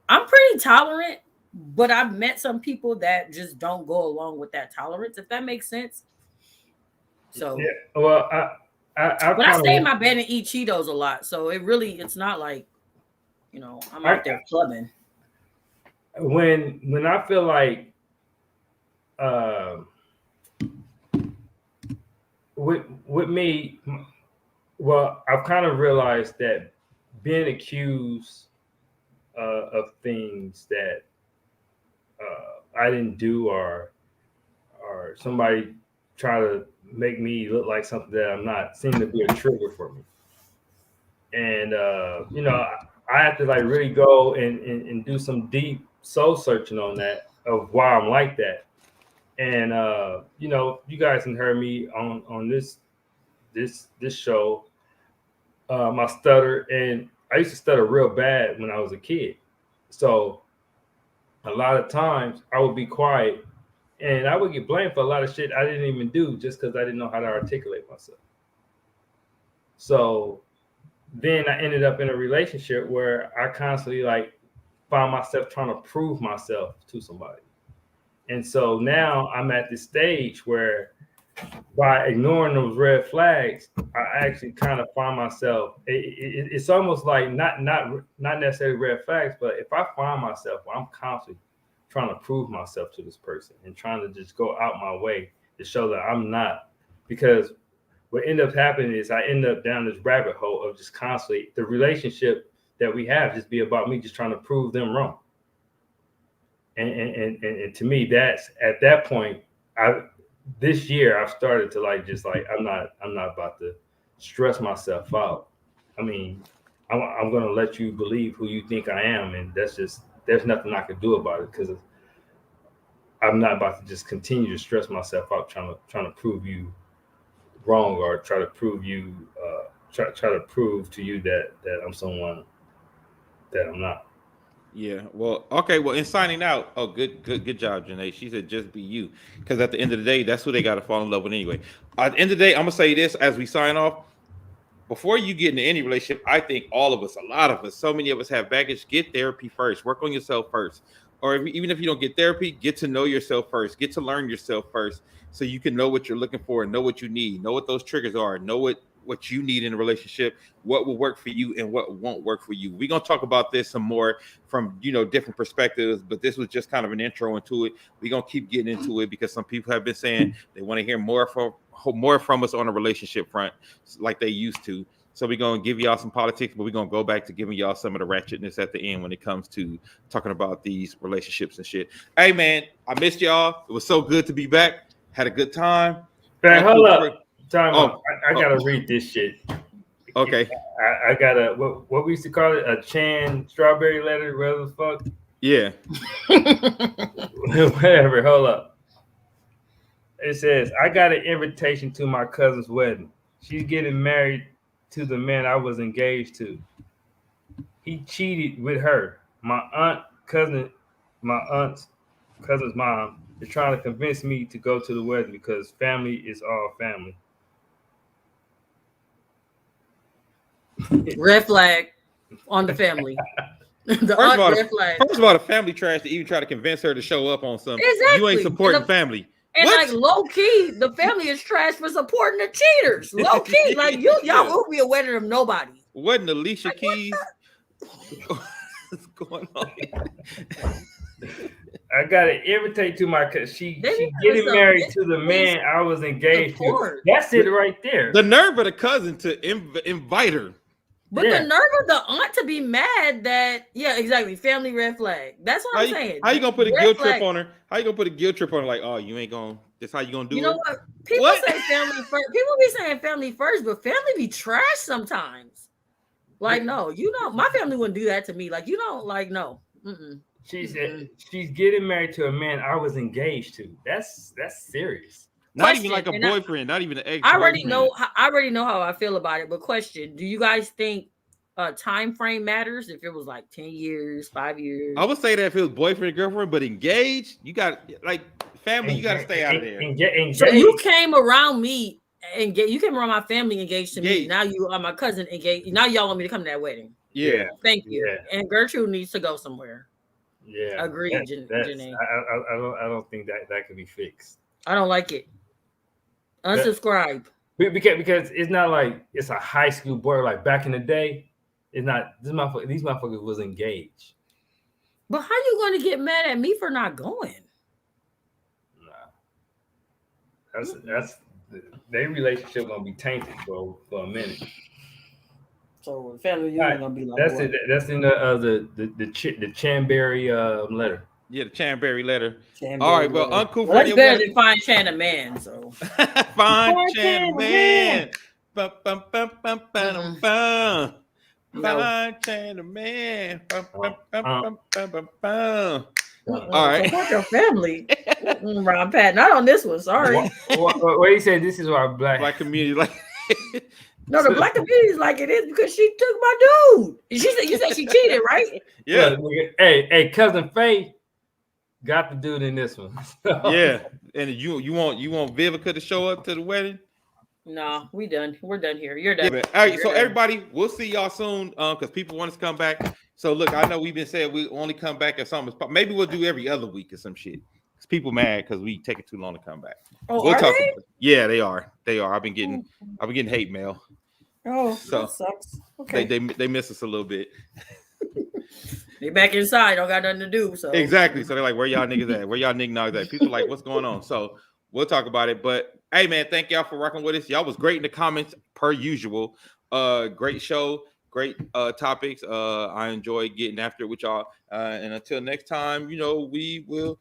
I'm pretty tolerant, but I've met some people that just don't go along with that tolerance, if that makes sense. So yeah, well, but I stay in my bed and eat Cheetos a lot. So it's not like, you know, I'm out there clubbing. When I feel like with me, well, I've kind of realized that being accused of things that I didn't do, or somebody try to make me look like something that I'm not, seem to be a trigger for me. And you know, I have to like really go and do some deep soul searching on that, of why I'm like that. And you know, you guys can hear me on this show, my stutter, and I used to stutter real bad when I was a kid. So a lot of times I would be quiet, and I would get blamed for a lot of shit I didn't even do, just because I didn't know how to articulate myself. So then I ended up in a relationship where I constantly like found myself trying to prove myself to somebody. And so now I'm at this stage where, by ignoring those red flags, I actually kind of find myself. It's almost like not necessarily red flags, but if I find myself where I'm constantly trying to prove myself to this person and trying to just go out my way to show that I'm not, because what end up happening is I end up down this rabbit hole of just constantly the relationship that we have just be about me just trying to prove them wrong. And to me, that's at that point, this year I've started to like, just like, I'm not about to stress myself out. I mean, I'm gonna let you believe who you think I am, and that's there's nothing I can do about it because I'm not about to just continue to stress myself out trying to prove you wrong or try to prove you try to prove to you that I'm someone that I'm not. Yeah. Well, okay. Well, in signing out, oh, good job, Janae. She said just be you, because at the end of the day, that's who they got to fall in love with anyway. At the end of the day, I'm gonna say this as we sign off. Before you get into any relationship, I think all of us, a lot of us, so many of us have baggage. Get therapy first. Work on yourself first. Or even if you don't get therapy, get to know yourself first. Get to learn yourself first, so you can know what you're looking for and know what you need. Know what those triggers are. Know what you need in a relationship. What will work for you and what won't work for you. We're gonna talk about this some more from different perspectives, but this was just kind of an intro into it. We're gonna keep getting into it because some people have been saying they want to hear more from us on a relationship front, like they used to. So we're going to give y'all some politics, but we're going to go back to giving y'all some of the ratchetness at the end when it comes to talking about these relationships and shit. Hey, man, I missed y'all. It was so good to be back. Had a good time. Man, hold up. Time out. I got to read this shit. Okay. I got what we used to call it, a Chan strawberry letter, whatever the fuck. Yeah. Whatever. Hold up. It says, I got an invitation to my cousin's wedding. She's getting married to the man I was engaged to. He cheated with her. My aunt's cousin's mom is trying to convince me to go to the wedding because family is all family. Red flag on the family. First of all, the family trash to even try to convince her to show up on something. Exactly. You ain't supporting family. And like low key, the family is trash for supporting the cheaters. Low key, like y'all will be a wedding of nobody. Wasn't Alicia Keys? What's going on? I gotta irritate to my cousin. She getting married to the man I was engaged to. That's it right there. The nerve of the cousin to invite her. But the nerve of the aunt to be mad that, exactly, family red flag. That's what I'm saying. How you gonna put a guilt trip on her? How you gonna put a guilt trip on her? Like, oh, you ain't gonna. That's how you gonna do it. You know what? People say family first. People be saying family first, but family be trash sometimes. Like, no, my family wouldn't do that to me. Like, no. Mm-mm. She's getting married to a man I was engaged to. That's serious. Not even like a boyfriend, not even an ex. I already know how I feel about it. But question: do you guys think time frame matters? If it was like 10 years, 5 years, I would say that if it was boyfriend and girlfriend, but engaged, you got like family. You got to stay out of there. So you came around me and you came around my family engaged to me. Now you are my cousin engaged. Now y'all want me to come to that wedding. Yeah. Thank you. Yeah. And Gertrude needs to go somewhere. Yeah. Agreed, Janae. I don't think that can be fixed. I don't like it. Unsubscribe. Because it's not like it's a high school boy like back in the day. It's not. These motherfuckers was engaged. But how you going to get mad at me for not going? Nah. That's their relationship gonna be tainted for a minute. So the family union gonna be like that's it. That's in the Chanberry letter. Yeah, the Chanberry letter. All right, well, Uncle Freddie. That's better than Fine Chan a Man. So Fine Chan Man. Bum, bum, bum, bum, bum, bum. Fine Chan a Man. Bum, bum, bum, bum, bum, bum. All right. Support your family. Ron Pat, not on this one. Sorry. What he said? This is our black community like. No, the black community is like it is because she took my dude. You said she cheated, right? Yeah. Hey, cousin Faye got the dude in this one. Yeah, and you want Vivica to show up to the wedding? No, we done. We're done here. You're done. Yeah, all right, so everybody, we'll see y'all soon. Because people want us to come back. So look, I know we've been saying we only come back if something's maybe we'll do every other week or some shit. Because people mad because we take it too long to come back. Oh, we'll talk. Yeah, they are. I've been getting hate mail. Oh, so that sucks. Okay, they miss us a little bit. They back inside, don't got nothing to do. So exactly. So they're like, where y'all niggas at? Where y'all niggas at? People like, what's going on? So we'll talk about it. But hey, man, thank y'all for rocking with us. Y'all was great in the comments per usual. Great show, great topics. I enjoy getting after it with y'all. And until next time, we will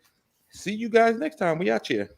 see you guys next time. We out here.